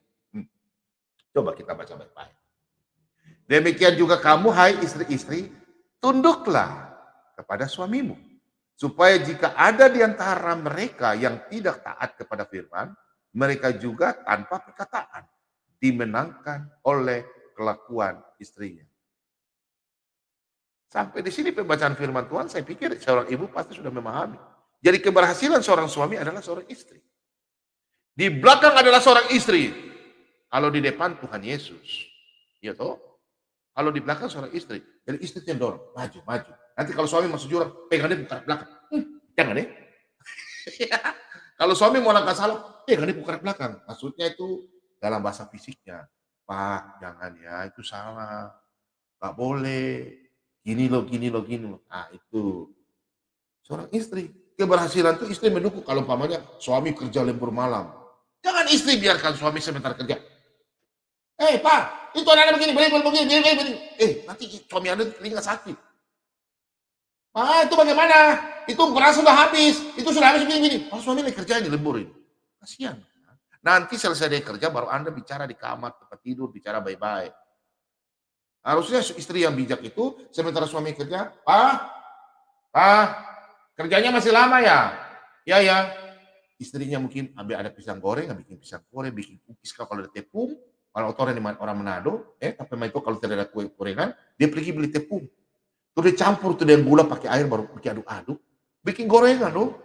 A: Coba kita baca baik-baik. Demikian juga kamu hai istri-istri, tunduklah kepada suamimu, supaya jika ada di antara mereka yang tidak taat kepada firman, mereka juga tanpa perkataan dimenangkan oleh kelakuan istrinya. Sampai di sini pembacaan firman Tuhan, saya pikir seorang ibu pasti sudah memahami. Jadi keberhasilan seorang suami adalah seorang istri. Di belakang adalah seorang istri. Kalau di depan Tuhan Yesus. Ya toh? Kalau di belakang seorang istri. Jadi istri yang dorong, maju, maju. Nanti kalau suami masuk jurang, pegang dia buka belakang. Jangan deh. Kalau suami mau langkah salah, pegang dia buka belakang. Maksudnya itu dalam bahasa fisiknya, Pak, jangan ya, itu salah. Gak boleh. Gini loh, gini loh, gini loh. Nah, itu. Seorang istri. Keberhasilan itu istri mendukung. Kalau umpamanya suami kerja lembur malam. Jangan istri biarkan suami sebentar kerja. Pak, itu anak-anak begini, begini. Nanti suami Anda telinga sakit. Pak, itu bagaimana? Itu beras sudah habis. Itu sudah habis begini. Kalau suami lagi kerja ini lembur ini. Kasihan. Nanti selesai dia kerja, baru Anda bicara di kamar, tempat tidur, bicara baik-baik. Harusnya istri yang bijak itu, sementara suami kerja, Pak, kerjanya masih lama ya? Ya. Istrinya mungkin ambil ada pisang goreng, bikin pisang goreng, bikin cookies kalau ada tepung. Kalau orang Manado, tapi itu kalau tidak ada kue gorengan, dia pergi beli tepung. Terus dicampur tuh dengan gula pakai air, baru bikin aduk-aduk. Bikin gorengan loh.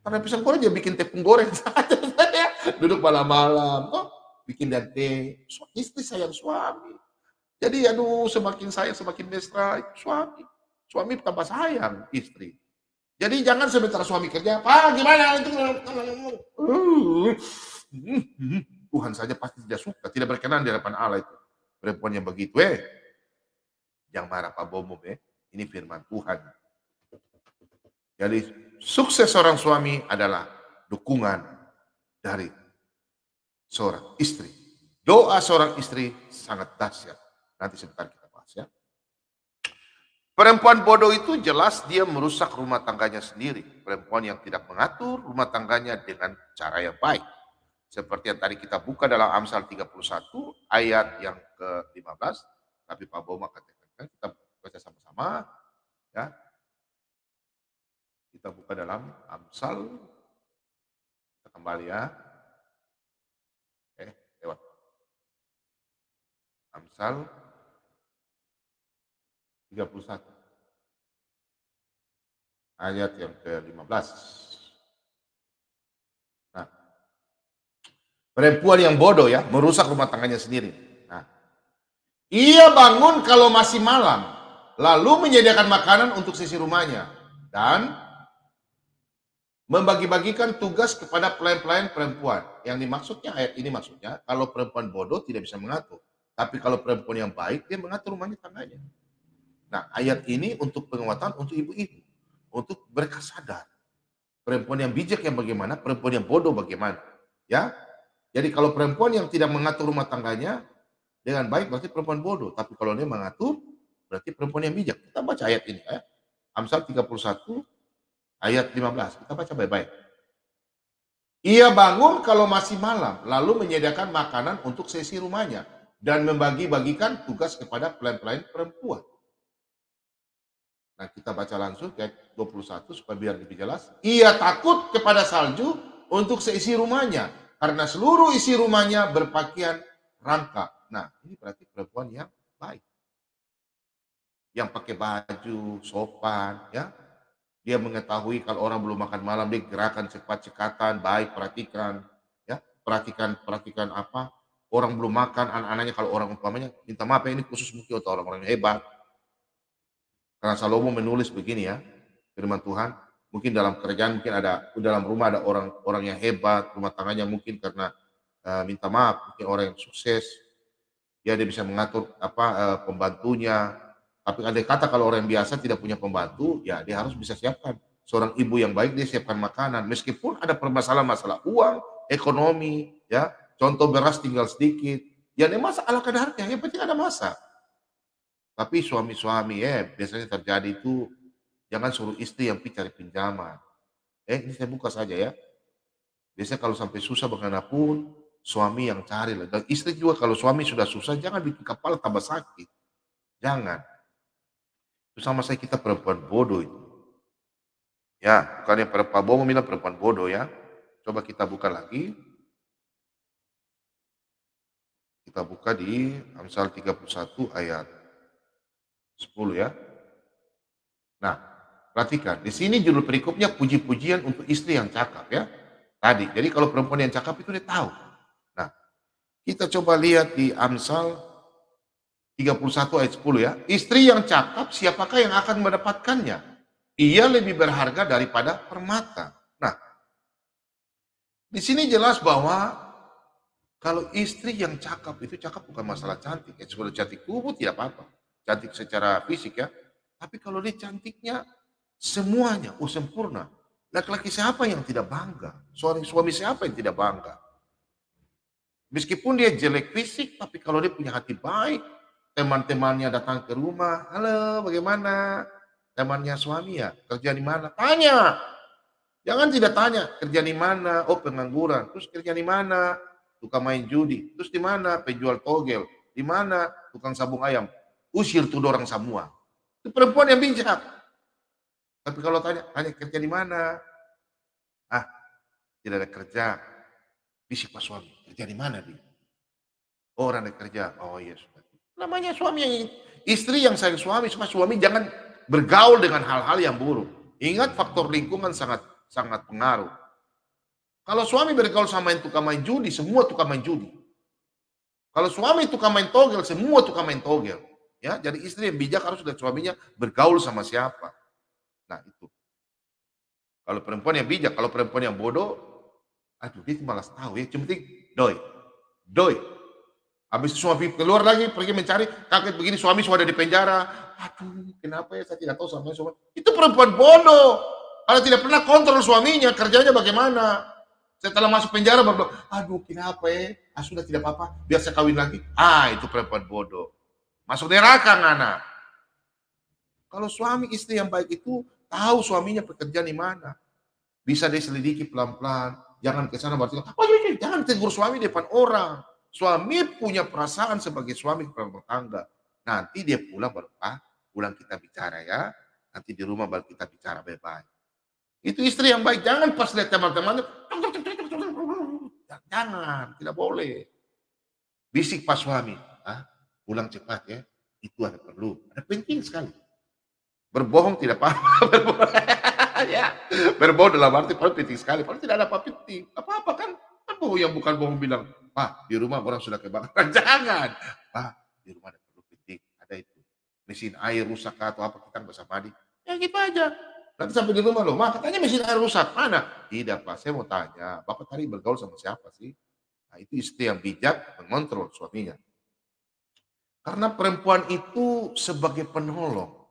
A: Karena pisang goreng dia bikin tepung goreng saja. Duduk malam-malam, bikin dan teh. Istri sayang suami. Jadi aduh, semakin sayang semakin mesra suami. Suami tambah sayang istri. Jadi jangan sementara suami kerja, Pak gimana itu? Tuhan saja pasti tidak suka, tidak berkenan di hadapan Allah itu. Perempuan yang begitu, yang marah Pak Bomo, ini firman Tuhan. Jadi sukses seorang suami adalah dukungan dari seorang istri. Doa seorang istri sangat dahsyat. Nanti sebentar kita bahas ya. Perempuan bodoh itu jelas dia merusak rumah tangganya sendiri. Perempuan yang tidak mengatur rumah tangganya dengan cara yang baik. Seperti yang tadi kita buka dalam Amsal 31 ayat yang ke-15. Tapi Pak Boma katakan, kita baca sama-sama. Ya. Kita buka dalam Amsal. Kita kembali ya. Lewat. Amsal 31. Ayat yang ke-15. Nah, perempuan yang bodoh ya, merusak rumah tangganya sendiri. Nah, ia bangun kalau masih malam, lalu menyediakan makanan untuk sisi rumahnya, dan membagi-bagikan tugas kepada pelayan-pelayan perempuan. Yang dimaksudnya ayat ini maksudnya, kalau perempuan bodoh tidak bisa mengatur. Tapi kalau perempuan yang baik, dia mengatur rumahnya tangganya. Nah, ayat ini untuk penguatan untuk ibu-ibu. Untuk mereka sadar. Perempuan yang bijak yang bagaimana, perempuan yang bodoh bagaimana. Ya, jadi kalau perempuan yang tidak mengatur rumah tangganya dengan baik, berarti perempuan bodoh. Tapi kalau dia mengatur, berarti perempuan yang bijak. Kita baca ayat ini. Ya. Amsal 31, ayat 15. Kita baca baik-baik. Ia bangun kalau masih malam, lalu menyediakan makanan untuk sesi rumahnya, dan membagi-bagikan tugas kepada pelayan-pelayan perempuan. Nah, kita baca langsung ayat 21 supaya biar lebih jelas. Ia takut kepada salju untuk seisi rumahnya, karena seluruh isi rumahnya berpakaian rangka. Nah, ini berarti perempuan yang baik. Yang pakai baju, sopan, ya. Dia mengetahui kalau orang belum makan malam, dia gerakan cepat cekatan, baik, perhatikan, ya, perhatikan apa, orang belum makan, anak-anaknya kalau orang umpamanya, minta maaf ya, ini khusus mungkin untuk orang-orang yang hebat, karena Salomo menulis begini ya, firman Tuhan, mungkin dalam kerjaan, mungkin ada, dalam rumah ada orang yang hebat, rumah tangganya mungkin karena minta maaf, mungkin orang yang sukses, ya dia bisa mengatur apa pembantunya. Tapi ada kata kalau orang yang biasa tidak punya pembantu, ya dia harus bisa siapkan. Seorang ibu yang baik dia siapkan makanan, meskipun ada permasalahan masalah uang, ekonomi, ya. Contoh beras tinggal sedikit, ya dia masak ala kadarnya, yang penting ada masak. Tapi suami-suami biasanya terjadi itu jangan suruh istri yang pergi cari pinjaman. Ini saya buka saja ya. Biasanya kalau sampai susah bagaimanapun, suami yang cari lah. Dan istri juga kalau suami sudah susah, jangan bikin kepala tambah sakit. Jangan. Itu sama saya kita perempuan bodoh itu. Ya, bukannya perempuan bodoh, bilang perempuan bodoh ya. Coba kita buka lagi. Kita buka di Amsal 31 ayat 10 ya. Nah, perhatikan. Di sini judul perikopnya puji-pujian untuk istri yang cakap ya. Tadi. Jadi kalau perempuan yang cakap itu dia tahu. Nah, kita coba lihat di Amsal 31 ayat 10 ya. Istri yang cakap siapakah yang akan mendapatkannya? Ia lebih berharga daripada permata. Nah, di sini jelas bahwa kalau istri yang cakap itu cakap bukan masalah cantik. Sudah cantik tubuh tidak apa-apa. Cantik secara fisik ya. Tapi kalau dia cantiknya semuanya, sempurna. Laki-laki siapa yang tidak bangga? Suami siapa yang tidak bangga? Meskipun dia jelek fisik, tapi kalau dia punya hati baik, teman-temannya datang ke rumah, halo bagaimana? Temannya suami ya, kerja di mana? Tanya. Jangan tidak tanya, kerja di mana? Oh pengangguran. Terus kerja di mana? Tukang main judi. Terus di mana? Penjual togel. Di mana? Tukang sabung ayam. Usir tuh orang semua. Itu perempuan yang bijak. Tapi kalau tanya kerja di mana? Ah, tidak ada kerja. Bisik pak suami, kerja di mana dia? Oh, orang ada kerja. Oh iya sudah. Namanya suami yang istri yang sayang suami, suami jangan bergaul dengan hal-hal yang buruk. Ingat faktor lingkungan sangat pengaruh. Kalau suami bergaul sama yang tukang main judi, semua tukang main judi. Kalau suami tukang main togel, semua tukang main togel. Ya, jadi istri yang bijak harus lihat suaminya bergaul sama siapa. Nah itu. Kalau perempuan yang bijak, kalau perempuan yang bodoh, aduh dia malas tahu ya. Cuma penting doi. Habis itu suami keluar lagi, pergi mencari, kaget begini, suami sudah di penjara. Aduh, kenapa ya saya tidak tahu suami. Itu perempuan bodoh. Kalau tidak pernah kontrol suaminya, kerjanya bagaimana? Setelah masuk penjara, baru, aduh kenapa ya? Sudah tidak apa-apa, biar saya kawin lagi. Itu perempuan bodoh. Masuk neraka, anak. Kalau suami istri yang baik itu, tahu suaminya pekerjaan di mana. Bisa diselidiki pelan-pelan. Jangan ke sana berarti, jangan tegur suami depan orang. Suami punya perasaan sebagai suami kepala rumah tangga. Nanti dia pulang baru, pulang kita bicara ya. Nanti di rumah baru kita bicara baik-baik. Itu istri yang baik. Jangan pas lihat teman-temannya, jangan, tidak boleh. Bisik pas suami, pulang cepat ya. Itu ada perlu, ada penting sekali. Berbohong tidak apa-apa. Ya, berbohong dalam arti paling penting sekali, paling tidak ada apa penting. Apa-apa kan? Kan bohong yang bukan bohong bilang, "Pak, di rumah orang sudah kebakaran." Jangan. "Pak, di rumah ada perlu penting, ada itu. Mesin air rusak atau apa, kita nggak usah mandi." Ya gitu aja. Nanti sampai di rumah, "Loh, Ma, katanya mesin air rusak." "Mana?" "Tidak, Pak, saya mau tanya, Bapak tadi bergaul sama siapa sih?" Nah, itu istri yang bijak mengontrol suaminya. Karena perempuan itu sebagai penolong.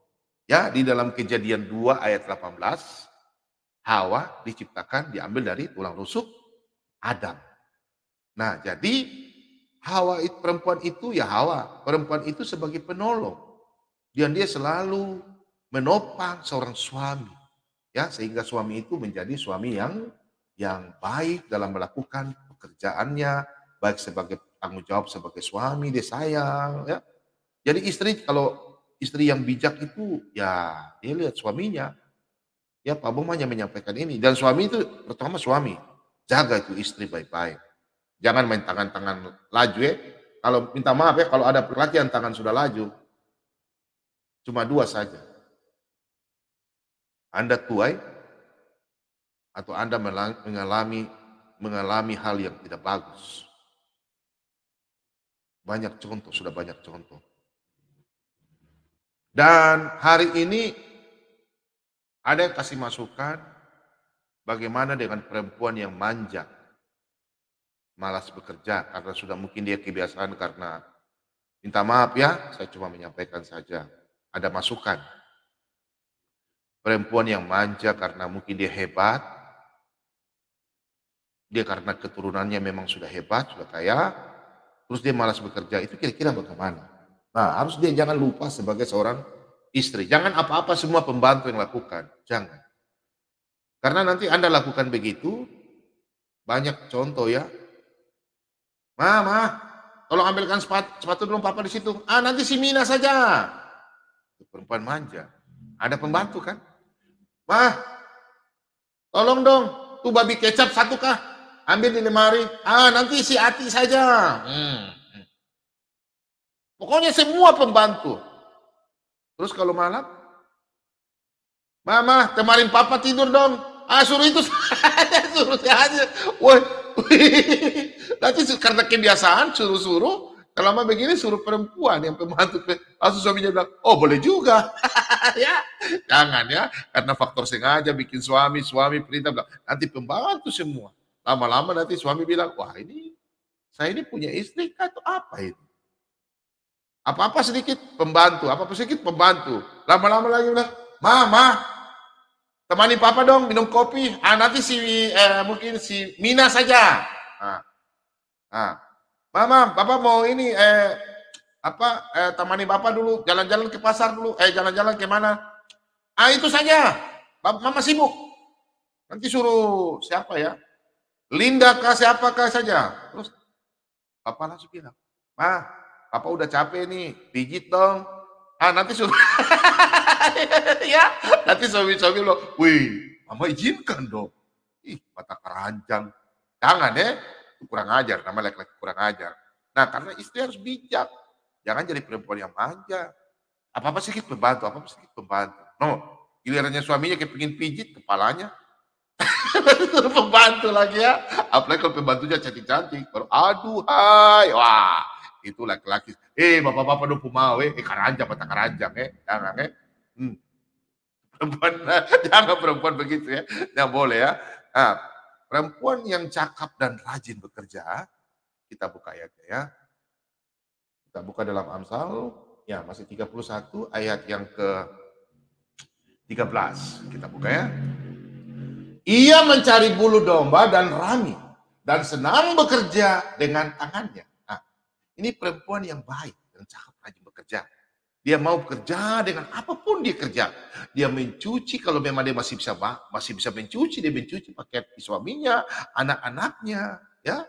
A: Ya, di dalam Kejadian 2 ayat 18, Hawa diciptakan diambil dari tulang rusuk Adam. Nah, jadi perempuan itu ya Hawa, perempuan itu sebagai penolong. Dan dia selalu menopang seorang suami. Ya, sehingga suami itu menjadi suami yang baik dalam melakukan pekerjaannya, baik sebagai tanggung jawab sebagai suami, dia sayang, ya. Jadi kalau istri yang bijak itu ya dia lihat suaminya. Ya Pak Bom hanya menyampaikan ini. Dan suami itu pertama suami, jaga itu istri baik-baik. Jangan main tangan-tangan laju ya. Kalau minta maaf ya, kalau ada laki yang tangan sudah laju, cuma dua saja. Anda tuai atau Anda mengalami hal yang tidak bagus. Banyak contoh, sudah banyak contoh. Dan hari ini ada yang kasih masukan bagaimana dengan perempuan yang manja, malas bekerja karena sudah mungkin dia kebiasaan karena minta maaf ya, saya cuma menyampaikan saja. Ada masukan. Perempuan yang manja karena mungkin dia hebat, dia karena keturunannya memang sudah hebat, sudah kaya, terus dia malas bekerja, itu kira-kira bagaimana? Nah, harus dia jangan lupa sebagai seorang istri. Jangan apa-apa semua pembantu yang lakukan, jangan. Karena nanti Anda lakukan begitu, banyak contoh ya. Mama, tolong ambilkan sepatu dulu papa di situ. Ah, nanti si Mina saja. Perempuan manja. Ada pembantu kan? Mah, tolong dong, tuh babi kecap satu kah? Ambil di lemari. Ah, nanti si Ati saja. Pokoknya semua pembantu. Terus kalau malam, Mama, kemarin papa tidur dong. Ah, suruh itu saja, suruh saja. Woi, nanti karena kebiasaan suruh-suruh, kalau lama begini suruh perempuan yang pembantu. Langsung suaminya bilang, oh boleh juga. Ya, jangan ya, karena faktor sengaja bikin suami perintah bilang, nanti pembantu semua. Lama-lama nanti suami bilang, wah ini, saya ini punya istri kah atau apa ini? Apa-apa sedikit pembantu, apa-apa sedikit pembantu. Lama-lama lagi bilang, Mama, temani papa dong minum kopi. Ah nanti mungkin si Mina saja. Ah, ah. Mama, papa mau ini temani papa dulu, jalan-jalan ke pasar dulu. Jalan-jalan ke mana? Ah itu saja. Mama sibuk. Nanti suruh siapa ya? Linda kah siapakah saja. Terus papa langsung bilang, "Ma, papa udah capek nih, pijit dong." Ah nanti suruh ya, nanti suami-suami lo, "Wih, mama izinkan dong." Ih, mata keranjang. Jangan ya, itu kurang ajar, nama laki-laki kurang ajar. Nah, karena istri harus bijak. Jangan jadi perempuan yang manja. Apa-apa sedikit pembantu, apa-apa sedikit pembantu. No, gilirannya suaminya kayak pengen pijit kepalanya, suruh pembantu lagi ya. Apalagi kalau pembantunya cantik-cantik, baru aduhai, wah itu laki-laki. Bapak-bapak dong mau, keranjang, mata keranjang, jangan, Hmm. Perempuan, jangan perempuan begitu ya, jangan boleh ya. Nah, perempuan yang cakap dan rajin bekerja, kita buka ayatnya ya. Kita buka dalam Amsal, ya masih 31 ayat yang ke 13. Kita buka ya. Ia mencari bulu domba dan rami, dan senang bekerja dengan tangannya. Nah, ini perempuan yang baik dan cakap rajin bekerja. Dia mau bekerja dengan apapun dia kerja. Dia mencuci kalau memang dia masih bisa mencuci, dia mencuci pakaian suaminya, anak-anaknya, ya.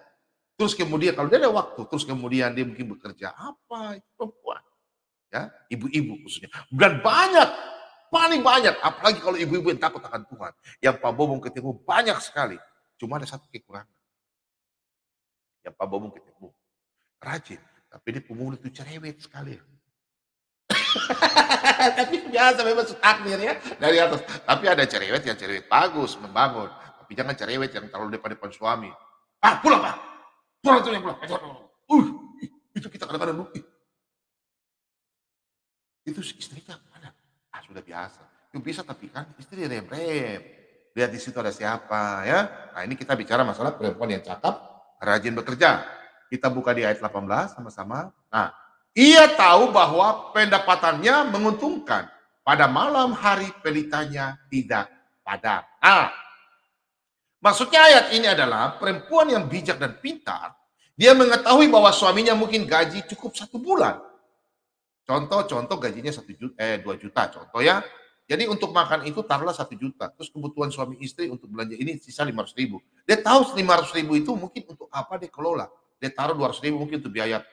A: Terus kemudian kalau dia ada waktu, terus kemudian dia mungkin bekerja apa? Itu perempuan, ya, ibu-ibu khususnya. Dan paling banyak, apalagi kalau ibu-ibu yang takut akan Tuhan. Yang Pak Bobong ketemu banyak sekali. Cuma ada satu kekurangan. Yang Pak Bobong ketemu rajin, tapi dia pemulung itu cerewet sekali. Tapi biasa memang takdir ya dari atas. Tapi ada cerewet yang cerewet bagus membangun. Tapi jangan cerewet yang terlalu depan-depan suami. Ah, pulang Pak. Pulang tuh yang pulang. Uh, itu kita kadang-kadang itu istrinya mana? Ah, sudah biasa. Itu bisa tapi kan istri rem-rem. Lihat di situ ada siapa ya. Nah, ini kita bicara masalah perempuan yang cakep, rajin bekerja. Kita buka di ayat 18 sama-sama. Nah, ia tahu bahwa pendapatannya menguntungkan. Pada malam hari pelitanya tidak padam. Nah, maksudnya ayat ini adalah perempuan yang bijak dan pintar. Dia mengetahui bahwa suaminya mungkin gaji cukup 1 bulan. Contoh gajinya 2 juta contoh ya. Jadi untuk makan itu taruhlah 1 juta. Terus kebutuhan suami istri untuk belanja ini sisa 500.000. Dia tahu 500.000 itu mungkin untuk apa dia kelola. Dia taruh 200.000 mungkin untuk biaya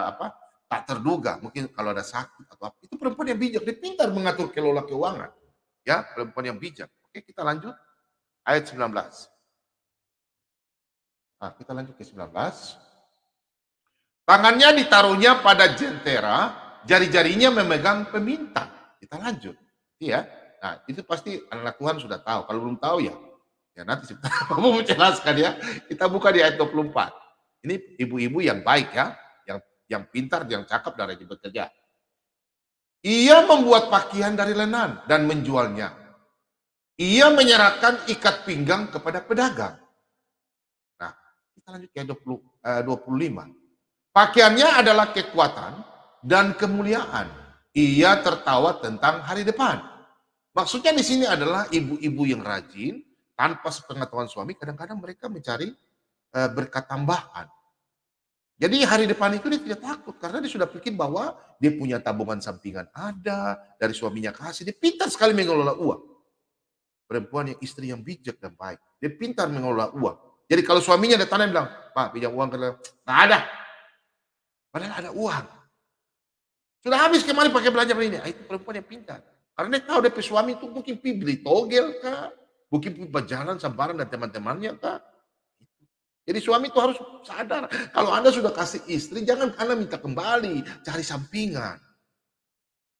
A: apa tak terduga. Mungkin kalau ada sakit atau apa. Itu perempuan yang bijak. Dia pintar mengatur kelola keuangan. Ya, perempuan yang bijak. Oke, kita lanjut. Ayat 19. Nah, kita lanjut ke 19. Tangannya ditaruhnya pada jentera, jari-jarinya memegang peminta. Kita lanjut. Ya. Nah, itu pasti anak Tuhan sudah tahu. Kalau belum tahu ya nanti saya mau menjelaskan ya. Kita buka di ayat 24. Ini ibu-ibu yang baik ya, yang pintar, yang cakep dan rajin bekerja. Ia membuat pakaian dari lenan dan menjualnya. Ia menyerahkan ikat pinggang kepada pedagang. Nah, kita lanjut ke ayat 25. Pakaiannya adalah kekuatan dan kemuliaan. Ia tertawa tentang hari depan. Maksudnya di sini adalah ibu-ibu yang rajin, tanpa sepengetahuan suami, kadang-kadang mereka mencari berkat tambahan. Jadi hari depan itu dia tidak takut, karena dia sudah pikir bahwa dia punya tabungan sampingan ada, dari suaminya kasih. Dia pintar sekali mengelola uang. Perempuan yang istri yang bijak dan baik. Dia pintar mengelola uang. Jadi kalau suaminya datang dan bilang, Pak pinjam uang, nggak ada. Padahal ada uang. Sudah habis kemarin pakai belanja ini. Itu perempuan yang pintar. Karena dia tahu dia suami itu mungkin beli togel kah? Mungkin berjalan sambaran dan teman-temannya kah? Jadi suami itu harus sadar. Kalau Anda sudah kasih istri, jangan Anda minta kembali. Cari sampingan.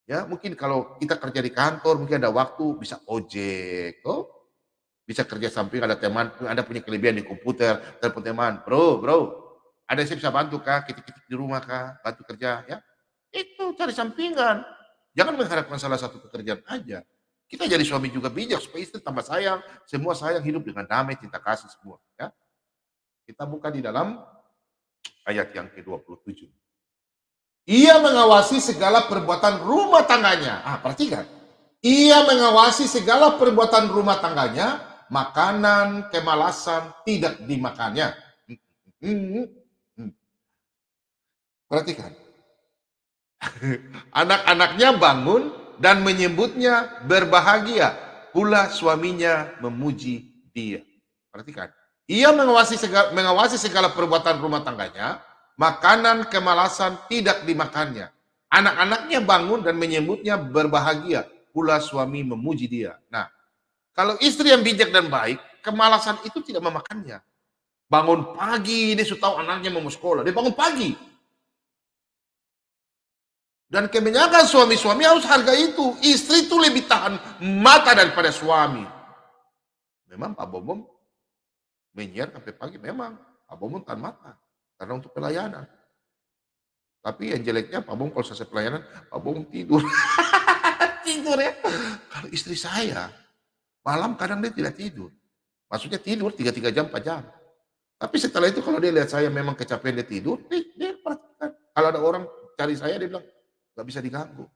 A: Ya, mungkin kalau kita kerja di kantor, mungkin ada waktu bisa ojek. Oh, bisa kerja samping, ada teman, Anda punya kelebihan di komputer, telepon teman. Bro, ada yang saya bisa bantu kah? Kitik-kitik di rumah kah? Bantu kerja ya. Itu cari sampingan. Jangan mengharapkan salah satu pekerjaan aja. Kita jadi suami juga bijak supaya istri tambah sayang. Semua sayang, hidup dengan damai, cinta kasih semua. Ya. Kita buka di dalam ayat yang ke-27. Ia mengawasi segala perbuatan rumah tangganya. Perhatikan. Ia mengawasi segala perbuatan rumah tangganya. Makanan, kemalasan tidak dimakannya. Perhatikan. Anak-anaknya bangun dan menyebutnya berbahagia. Pula suaminya memuji dia. Perhatikan. Ia mengawasi segala perbuatan rumah tangganya. Makanan kemalasan tidak dimakannya. Anak-anaknya bangun dan menyebutnya berbahagia. Pula suami memuji dia. Nah, kalau istri yang bijak dan baik, kemalasan itu tidak memakannya. Bangun pagi, dia sudah tahu anaknya mau sekolah. Dia bangun pagi. Dan kebanyakan suami-suami harus harga itu. Istri itu lebih tahan mata daripada suami. Memang Pak Bomom menyiar sampai pagi. Memang Pak Bomom tahan mata. Karena untuk pelayanan. Tapi yang jeleknya Pak Bomom kalau selesai pelayanan, Pak Bomom tidur. Tidur ya. Kalau istri saya, malam kadang dia tidak tidur. Maksudnya tidur 3 jam, 4 jam. Tapi setelah itu kalau dia lihat saya memang kecapean dia tidur, dia perhatikan. Kalau ada orang cari saya, dia bilang, gak bisa diganggu.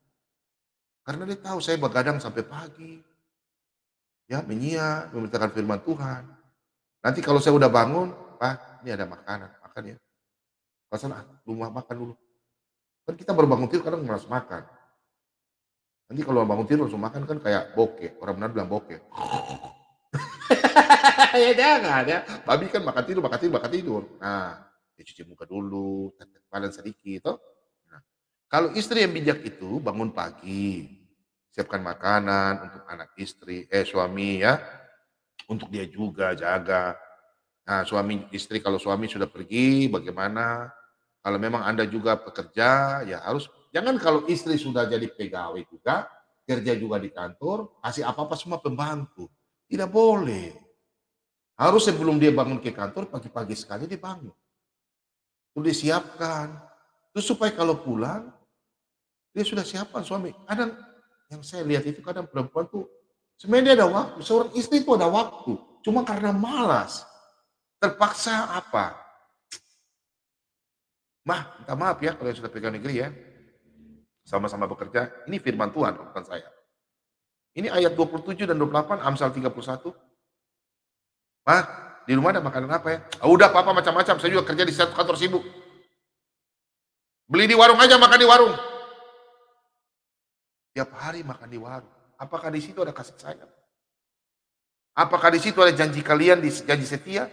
A: Karena dia tahu saya begadang sampai pagi. Ya, menyiar, memberitakan firman Tuhan. Nanti kalau saya udah bangun, Pak, ini ada makanan, makan ya. Kalau sana, rumah makan dulu. Kan kita baru bangun tidur kadang merasa makan. Nanti kalau bangun tidur langsung makan kan kayak bokeh. Orang benar bilang bokeh. Ya jangan ya. Babi kan makan tidur. Nah, dia cuci muka dulu, kepala sedikit. Toh. Nah, kalau istri yang bijak itu bangun pagi, siapkan makanan untuk anak istri, suami ya, untuk dia juga jaga. Nah, suami istri kalau suami sudah pergi, bagaimana? Kalau memang Anda juga pekerja, ya harus, jangan kalau istri sudah jadi pegawai juga, kerja juga di kantor, kasih apa-apa semua pembantu. Tidak boleh. Harus sebelum dia bangun ke kantor, pagi-pagi sekali dia bangun. Udah disiapkan. Terus supaya kalau pulang, dia sudah siapkan suami. Kadang yang saya lihat itu kadang perempuan tuh, sebenarnya dia ada waktu. Seorang istri itu ada waktu. Cuma karena malas. Terpaksa apa? Minta maaf ya kalau yang sudah pegang negeri ya. Sama-sama bekerja. Ini firman Tuhan, bukan saya. Ini ayat 27 dan 28, Amsal 31. Mah, di rumah ada makanan apa ya? Udah papa macam-macam, saya juga kerja di satu kantor sibuk. Beli di warung aja, makan di warung. Tiap hari makan di warung. Apakah di situ ada kasih sayang? Apakah di situ ada janji kalian, janji setia?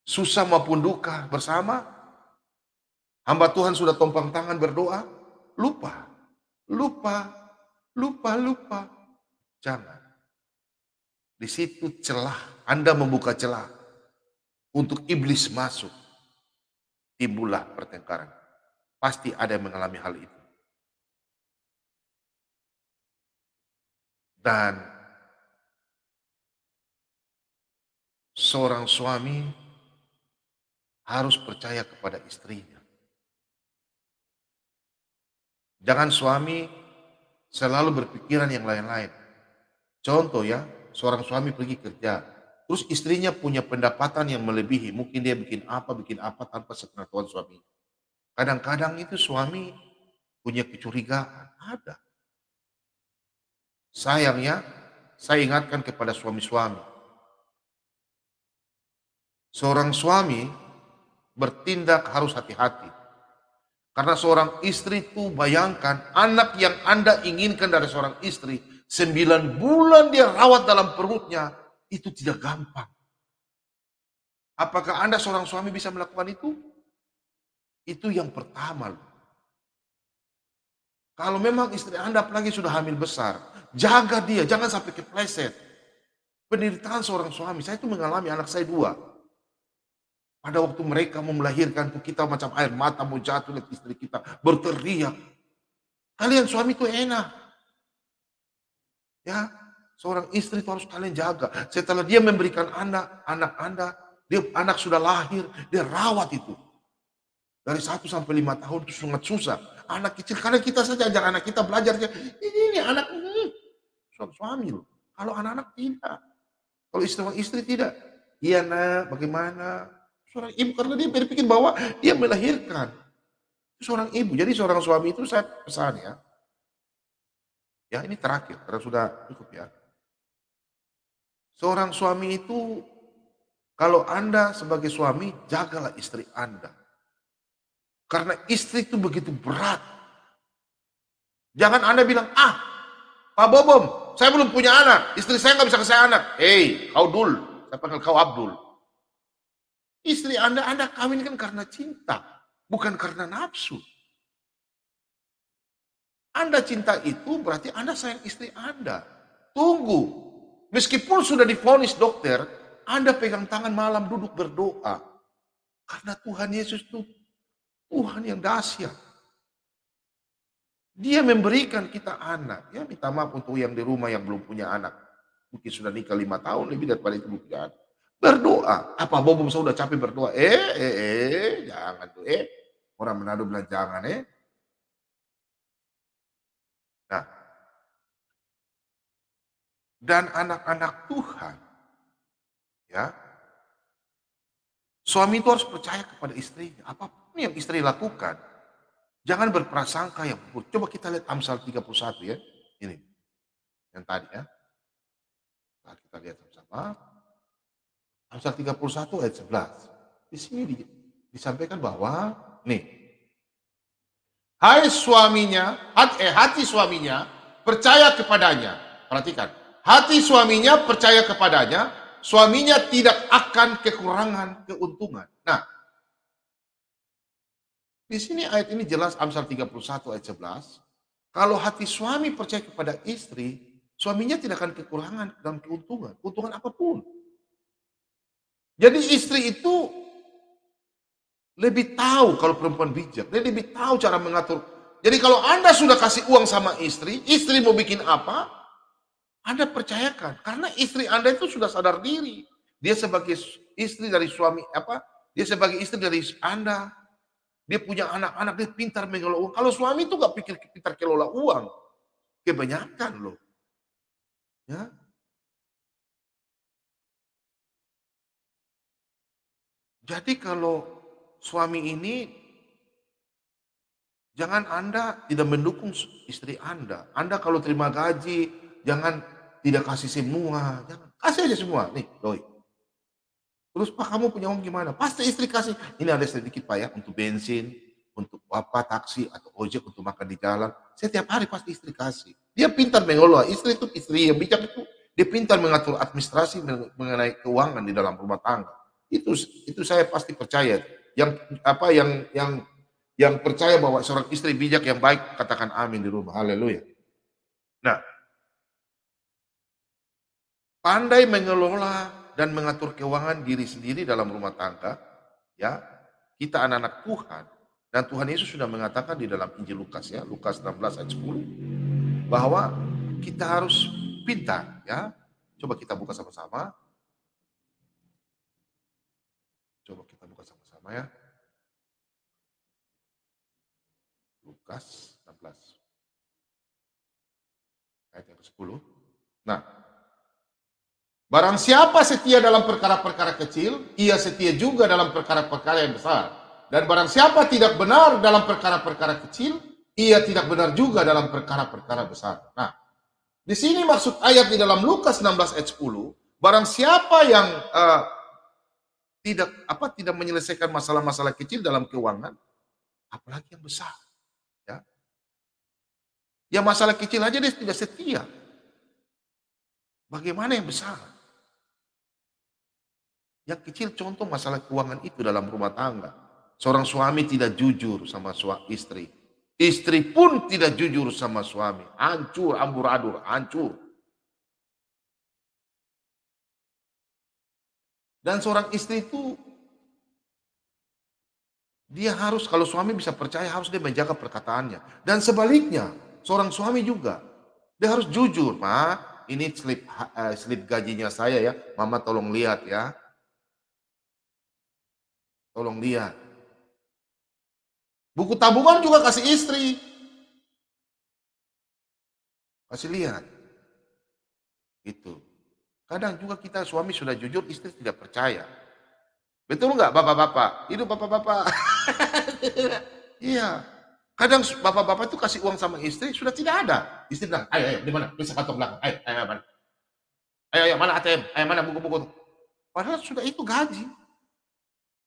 A: Susah maupun duka bersama? Hamba Tuhan sudah tompang tangan berdoa? Lupa. Jangan. Di situ celah, Anda membuka celah untuk iblis masuk. Timbullah pertengkaran. Pasti ada yang mengalami hal itu. Dan seorang suami harus percaya kepada istrinya. Jangan suami selalu berpikiran yang lain-lain. Contoh ya, seorang suami pergi kerja, terus istrinya punya pendapatan yang melebihi, mungkin dia bikin apa tanpa sepengetahuan suami. Kadang-kadang itu suami punya kecurigaan, ada. Sayangnya, saya ingatkan kepada suami-suami. Seorang suami bertindak harus hati-hati. Karena seorang istri itu, bayangkan anak yang Anda inginkan dari seorang istri, 9 bulan dia rawat dalam perutnya, itu tidak gampang. Apakah Anda seorang suami bisa melakukan itu? Itu yang pertama. Kalau memang istri Anda apalagi sudah hamil besar, jaga dia, jangan sampai kepleset. Penderitaan seorang suami, saya itu mengalami, anak saya 2. Pada waktu mereka mau melahirkan, tuh kita macam air mata mau jatuh lihat istri kita berteriak. Kalian suami itu enak. Ya, seorang istri itu harus kalian jaga. Setelah dia memberikan anak Anda, anak sudah lahir, dia rawat itu. Dari 1 sampai 5 tahun itu sangat susah. Anak kecil, karena kita saja ajak anak kita belajar. Ini anak suami loh. Kalau anak-anak tidak. Kalau istri tidak. Iya nak, bagaimana? Seorang ibu, karena dia berpikir bahwa dia melahirkan. Seorang ibu. Jadi seorang suami itu saya pesan ya. Ya ini terakhir, karena sudah cukup ya. Seorang suami itu, kalau Anda sebagai suami, jagalah istri Anda. Karena istri itu begitu berat. Jangan Anda bilang, Pak Bobom, saya belum punya anak, istri saya nggak bisa kasih anak. Hei, kau Dul, saya panggil kau Abdul. Istri Anda kawinkan karena cinta, bukan karena nafsu. Anda cinta itu berarti Anda sayang istri Anda. Tunggu. Meskipun sudah divonis dokter, Anda pegang tangan malam duduk berdoa. Karena Tuhan Yesus itu Tuhan yang dahsyat. Dia memberikan kita anak. Ya minta maaf untuk yang di rumah yang belum punya anak. Mungkin sudah nikah 5 tahun, lebih daripada itu belum punya anak. Berdoa. Apa Bobom saya udah capek berdoa? Jangan tuh. Orang Manado bilang jangan Nah, dan anak-anak Tuhan, ya, suami itu harus percaya kepada istrinya. Apapun yang istri lakukan, jangan berprasangka yang buruk. Coba kita lihat Amsal 31 ya. Ini, yang tadi ya. Nah, kita lihat sama-sama. Amsal 31 ayat 11. Di sini disampaikan bahwa, nih, hati suaminya percaya kepadanya. Perhatikan, hati suaminya percaya kepadanya, suaminya tidak akan kekurangan keuntungan. Nah, di sini ayat ini jelas Amsal 31 ayat 11. Kalau hati suami percaya kepada istri, suaminya tidak akan kekurangan dalam keuntungan. Keuntungan apapun. Jadi istri itu lebih tahu kalau perempuan bijak. Dia lebih tahu cara mengatur. Jadi kalau Anda sudah kasih uang sama istri, istri mau bikin apa, Anda percayakan. Karena istri Anda itu sudah sadar diri. Dia sebagai istri dari suami, dia sebagai istri dari Anda. Dia punya anak-anak, dia pintar mengelola uang. Kalau suami itu gak pikir pintar kelola uang. Kebanyakan loh. Ya. Jadi kalau suami ini, jangan Anda tidak mendukung istri Anda. Anda kalau terima gaji, jangan tidak kasih semua. Jangan. Kasih aja semua. Nih, doi. Terus Pak kamu punya uang gimana? Pasti istri kasih. Ini ada sedikit Pak ya, untuk bensin, untuk taksi atau ojek untuk makan di jalan. Setiap hari pasti istri kasih. Dia pintar mengelola. Istri itu istri yang bijak itu. Dia pintar mengatur administrasi mengenai keuangan di dalam rumah tangga. Itu saya pasti percaya. Yang percaya bahwa seorang istri bijak yang baik, katakan amin di rumah. Haleluya. Nah, pandai mengelola dan mengatur keuangan diri sendiri dalam rumah tangga, ya, kita anak-anak Tuhan, dan Tuhan Yesus sudah mengatakan di dalam Injil Lukas ya, Lukas 16 ayat 10, bahwa kita harus pintar ya. Coba kita buka sama-sama. Ya. Lukas 16 ayat yang ke-10. Nah, barang siapa setia dalam perkara-perkara kecil, ia setia juga dalam perkara-perkara yang besar. Dan barang siapa tidak benar dalam perkara-perkara kecil, ia tidak benar juga dalam perkara-perkara besar. Nah, di sini maksud ayat di dalam Lukas 16 ayat 10, barang siapa yang tidak menyelesaikan masalah-masalah kecil dalam keuangan, apalagi yang besar. Ya. Yang masalah kecil aja dia tidak setia. Bagaimana yang besar? Yang kecil contoh masalah keuangan itu dalam rumah tangga. Seorang suami tidak jujur sama istri. Istri pun tidak jujur sama suami. Hancur, amburadul, hancur. Dan seorang istri itu, dia harus, kalau suami bisa percaya, harus dia menjaga perkataannya. Dan sebaliknya, seorang suami juga, dia harus jujur. Ma, ini slip gajinya saya ya, mama tolong lihat ya. Tolong lihat. Buku tabungan juga kasih istri. Kasih lihat. Itu. Kadang juga kita suami sudah jujur, istri tidak percaya. Betul nggak bapak-bapak? Itu bapak-bapak. Iya. Kadang bapak-bapak itu kasih uang sama istri, sudah tidak ada. Istri bilang, ayo, di mana? Bisa kantong belakang. Ayo, mana? Ayo, mana ATM? Ayo, mana buku-buku? Padahal sudah itu gaji.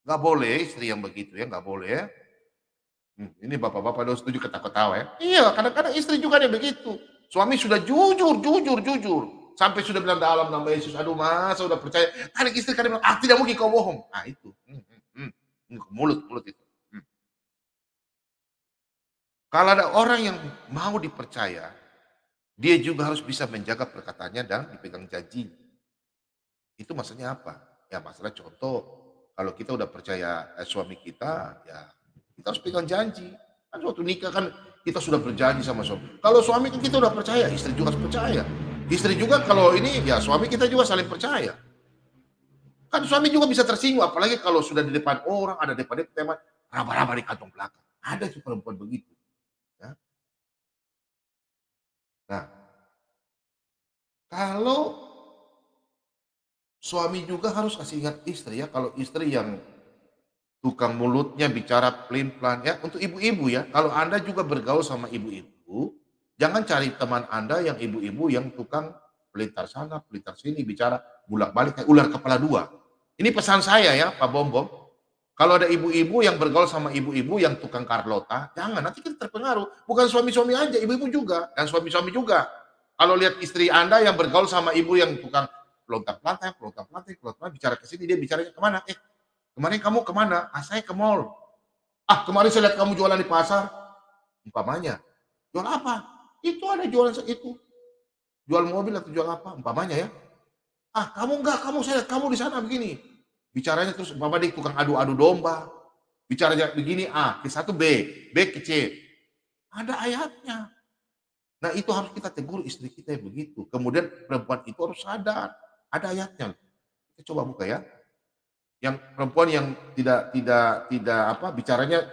A: Nggak boleh istri yang begitu ya, nggak boleh ya. Ini bapak-bapak udah setuju ketawa-ketawa ya. Iya, kadang-kadang istri juga ada begitu. Suami sudah jujur. Sampai sudah bilang dalam nama Yesus, aduh masa udah percaya. Kadang istri kadang bilang, tidak mungkin kau bohong. Nah itu. Mulut itu. Kalau ada orang yang mau dipercaya, dia juga harus bisa menjaga perkataannya dan dipegang janji. Itu maksudnya apa? Ya masalah contoh, kalau kita udah percaya suami kita, ya kita harus pegang janji. Kan waktu nikah kan kita sudah berjanji sama suami. Kalau suami kan kita udah percaya, istri juga harus percaya. Istri juga kalau ini, ya suami kita juga saling percaya. Kan suami juga bisa tersinggung, apalagi kalau sudah di depan orang, ada depan teman, raba-raba di kantong belakang. Ada sih perempuan begitu. Ya. Nah, kalau suami juga harus kasih ingat istri ya, kalau istri yang tukang mulutnya bicara pelin-pelan ya, untuk ibu-ibu ya, kalau Anda juga bergaul sama ibu-ibu, jangan cari teman Anda yang ibu-ibu yang tukang pelintar sana, pelintar sini, bicara bolak-balik kayak ular kepala dua. Ini pesan saya ya, Pak Bom-Bom. Kalau ada ibu-ibu yang bergaul sama ibu-ibu yang tukang Carlota, jangan, nanti kita terpengaruh. Bukan suami-suami aja, ibu-ibu juga, dan suami-suami juga. Kalau lihat istri Anda yang bergaul sama ibu yang tukang pelontar-pelantar, bicara ke sini, dia bicaranya kemana? Kemarin kamu kemana? Saya ke mall. Kemarin saya lihat kamu jualan di pasar. Umpamanya. Jual apa? Itu ada jualan itu. Jual mobil atau jual apa? Umpamanya ya. Kamu enggak, saya lihat kamu di sana begini. Bicaranya terus, umpamanya dia tukang adu-adu domba. Bicara begini A, ke satu B, B ke C. Ada ayatnya. Nah itu harus kita tegur istri kita yang begitu. Kemudian perempuan itu harus sadar. Ada ayatnya. Kita coba buka ya. Yang perempuan yang tidak bicaranya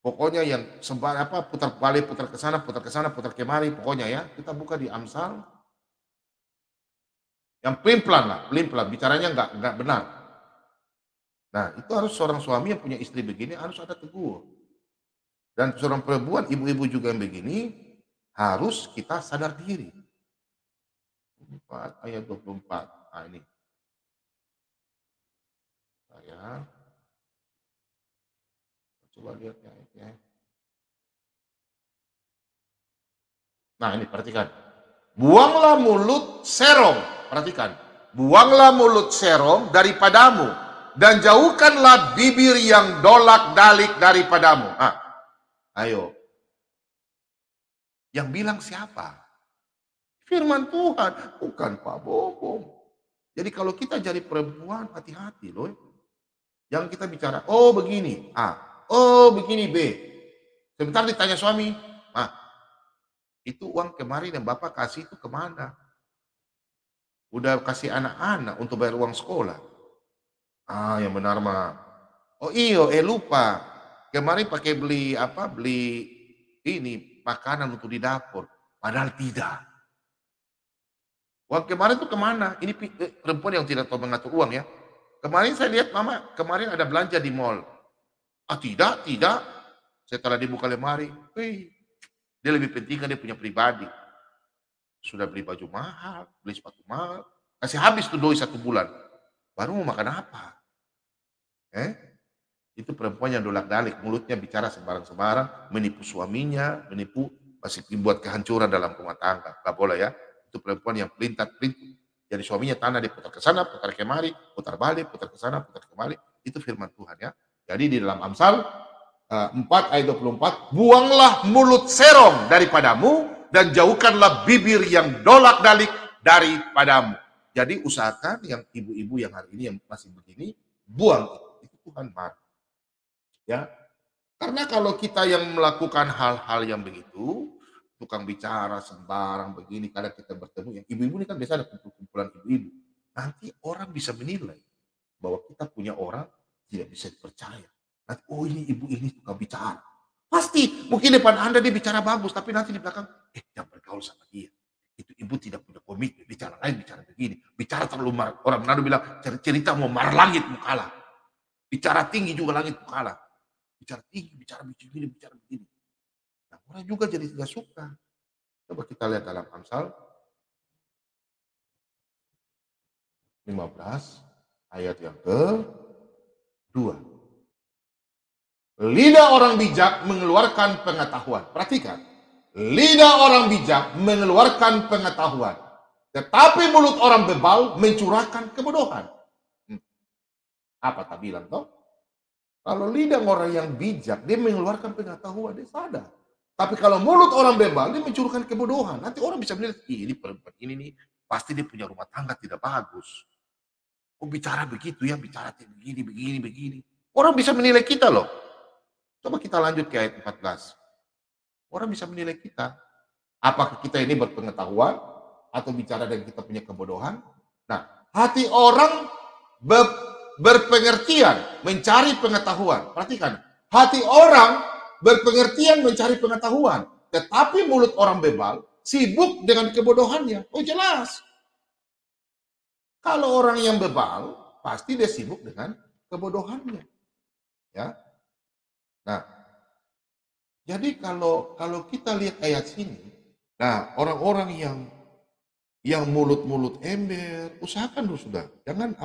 A: pokoknya yang putar balik, putar ke sana, putar kemari, pokoknya ya. Kita buka di Amsal. Yang pelin-pelan bicaranya enggak benar. Nah, itu harus seorang suami yang punya istri begini harus ada tegur. Dan seorang perempuan, ibu-ibu juga yang begini harus kita sadar diri. 4 ayat 24. Nah, ini. Saya coba lihat ya. Nah, ini perhatikan. Buanglah mulut serong. Perhatikan. Buanglah mulut serong daripadamu dan jauhkanlah bibir yang dolak-dalik daripadamu. Ayo. Yang bilang siapa? Firman Tuhan, bukan Pak Bobong. Jadi kalau kita jadi perempuan, hati-hati loh. Yang kita bicara, oh begini A, oh begini B. Sebentar ditanya suami, itu uang kemarin yang Bapak kasih itu kemana? Udah kasih anak-anak untuk bayar uang sekolah. Yang benar mah. Oh iyo, lupa. Kemarin pakai beli ini makanan untuk di dapur. Padahal tidak. Uang kemarin itu kemana? Ini perempuan yang tidak tahu mengatur uang ya. Kemarin saya lihat mama, kemarin ada belanja di mall. Tidak. Setelah dibuka lemari, dia lebih penting kan dia punya pribadi. Sudah beli baju mahal, beli sepatu mahal. Kasih habis tuh doi 1 bulan. Baru mau makan apa? Itu perempuan yang dolak-dalik, mulutnya bicara sembarang-sembarang, menipu suaminya, masih membuat kehancuran dalam rumah tangga. Gak boleh ya. Itu perempuan yang pelintat-pelintit. Jadi suaminya tanah dia putar ke sana, putar kemari, putar balik, putar ke sana, putar kemari. Itu firman Tuhan ya. Jadi di dalam Amsal 4 ayat 24, buanglah mulut serong daripadamu dan jauhkanlah bibir yang dolak-dalik daripadamu. Jadi usahakan yang ibu-ibu yang hari ini yang masih begini, buang itu Tuhan marah. Ya. Karena kalau kita yang melakukan hal-hal yang begitu, tukang bicara sembarang begini, kadang kita bertemu yang ibu-ibu ini kan biasa ada kumpulan ibu-ibu. Nanti orang bisa menilai bahwa kita punya orang tidak bisa dipercaya. Nanti, oh ini ibu ini tukang bicara. Pasti mungkin depan Anda dia bicara bagus, tapi nanti di belakang, jangan bergaul sama dia. Itu ibu tidak punya komitmen, bicara lain, bicara begini. Bicara terlalu marah. Orang Manado bilang, cerita mau marah langit mau kalah. Bicara tinggi juga langit mau kalah. Bicara tinggi, bicara begini, bicara begini. Nah, orang juga jadi tidak suka. Coba kita lihat dalam Amsal 15 ayat yang ke-2. Lidah orang bijak mengeluarkan pengetahuan. Perhatikan. Lidah orang bijak mengeluarkan pengetahuan. Tetapi mulut orang bebal mencurahkan kebodohan. Apa tak bilang toh? Kalau lidah orang yang bijak, dia mengeluarkan pengetahuan, dia sadar. Tapi kalau mulut orang bebal, dia mencurahkan kebodohan. Nanti orang bisa menilai, ini perempuan ini nih, pasti dia punya rumah tangga tidak bagus. Oh bicara begitu ya, bicara begini. Orang bisa menilai kita loh. Coba kita lanjut ke ayat 14. Orang bisa menilai kita. Apakah kita ini berpengetahuan, atau bicara dan kita punya kebodohan? Nah, hati orang berpengertian, mencari pengetahuan. Perhatikan, hati orang berpengertian mencari pengetahuan, tetapi mulut orang bebal sibuk dengan kebodohannya. Oh jelas. Kalau orang yang bebal, pasti dia sibuk dengan kebodohannya. Ya. Nah, jadi kalau kita lihat ayat sini, nah orang-orang yang mulut-mulut ember, usahakan dulu sudah, jangan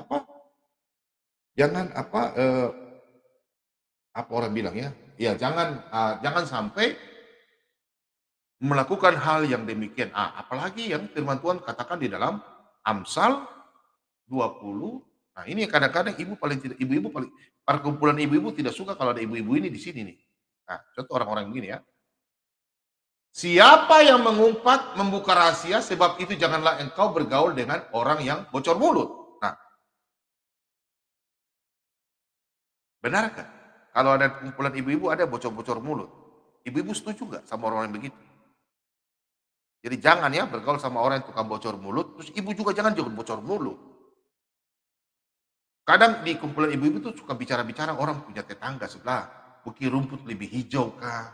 A: orang bilang ya, jangan sampai melakukan hal yang demikian. Apalagi yang firman Tuhan katakan di dalam Amsal 20. Nah, ini kadang-kadang perkumpulan ibu-ibu tidak suka kalau ada ibu-ibu ini di sini nih. Nah, contoh orang-orang begini ya. Siapa yang mengumpat membuka rahasia, sebab itu janganlah engkau bergaul dengan orang yang bocor mulut. Benarkah? Kalau ada kumpulan ibu-ibu ada bocor-bocor mulut. Ibu-ibu setuju nggak sama orang yang begitu? Jadi jangan ya bergaul sama orang yang tukang bocor mulut, terus ibu juga jangan bocor mulut. Kadang di kumpulan ibu-ibu tuh suka bicara-bicara orang punya tetangga sebelah, bukit rumput lebih hijau kah?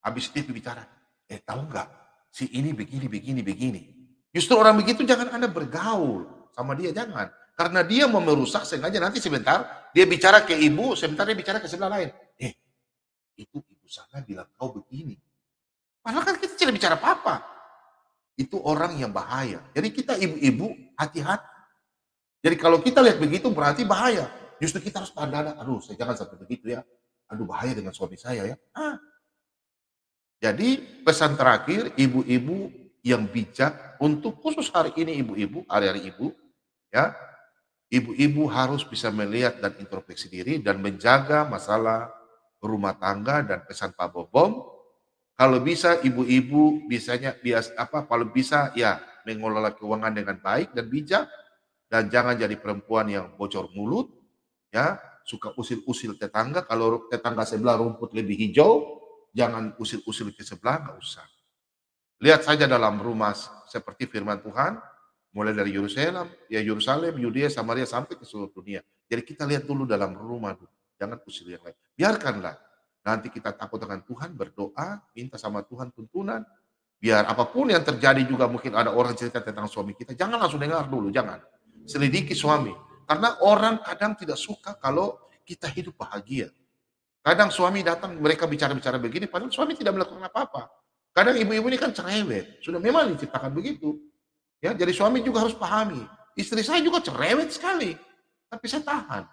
A: Habis itu bicara, tahu nggak? Si ini begini, begini, begini. Justru orang begitu jangan Anda bergaul sama dia, jangan. Karena dia mau merusak sengaja nanti sebentar dia bicara ke ibu, sebentar dia bicara ke sebelah lain. Itu ibu sana bilang kau begini. Padahal kan kita tidak bicara apa-apa. Itu orang yang bahaya. Jadi kita ibu-ibu hati-hati. Jadi kalau kita lihat begitu berarti bahaya. Justru kita harus tanda, aduh saya jangan sampai begitu ya. Aduh bahaya dengan suami saya ya. Jadi pesan terakhir ibu-ibu yang bijak untuk khusus hari ini ibu-ibu, hari-hari ibu, ya. Ibu-ibu harus bisa melihat dan introspeksi diri dan menjaga masalah rumah tangga dan pesan Pak Bobom. Kalau bisa ibu-ibu kalau bisa ya mengelola keuangan dengan baik dan bijak dan jangan jadi perempuan yang bocor mulut, ya, suka usil-usil tetangga. Kalau tetangga sebelah rumput lebih hijau, jangan usil-usil ke sebelah, nggak usah. Lihat saja dalam rumah seperti firman Tuhan, mulai dari Yerusalem, Yudea, Samaria sampai ke seluruh dunia. Jadi kita lihat dulu dalam rumah dulu, jangan usil yang lain. Biarkanlah. Nanti kita takut dengan Tuhan, berdoa, minta sama Tuhan tuntunan. Biar apapun yang terjadi juga mungkin ada orang cerita tentang suami kita, jangan langsung dengar dulu, jangan. Selidiki suami. Karena orang kadang tidak suka kalau kita hidup bahagia. Kadang suami datang, mereka bicara-bicara begini, padahal suami tidak melakukan apa-apa. Kadang ibu-ibu ini kan cerewet, sudah memang diciptakan begitu. Ya, jadi suami juga harus pahami. Istri saya juga cerewet sekali, tapi saya tahan.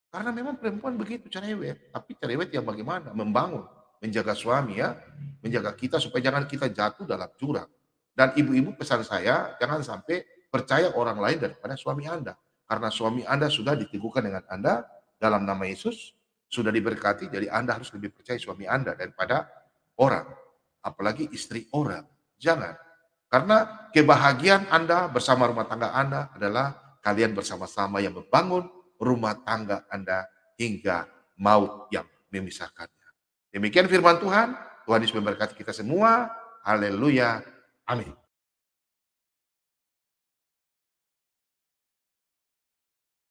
A: Karena memang perempuan begitu cerewet, tapi cerewet yang bagaimana? Membangun, menjaga suami ya, menjaga kita supaya jangan kita jatuh dalam jurang. Dan ibu-ibu pesan saya, jangan sampai percaya orang lain daripada suami Anda. Karena suami Anda sudah diteguhkan dengan Anda dalam nama Yesus, sudah diberkati, jadi Anda harus lebih percaya suami Anda daripada orang. Apalagi istri orang. Jangan. Karena kebahagiaan Anda bersama rumah tangga Anda adalah kalian bersama-sama yang membangun rumah tangga Anda hingga maut yang memisahkannya. Demikian firman Tuhan. Tuhan Yesus memberkati kita semua. Haleluya. Amin.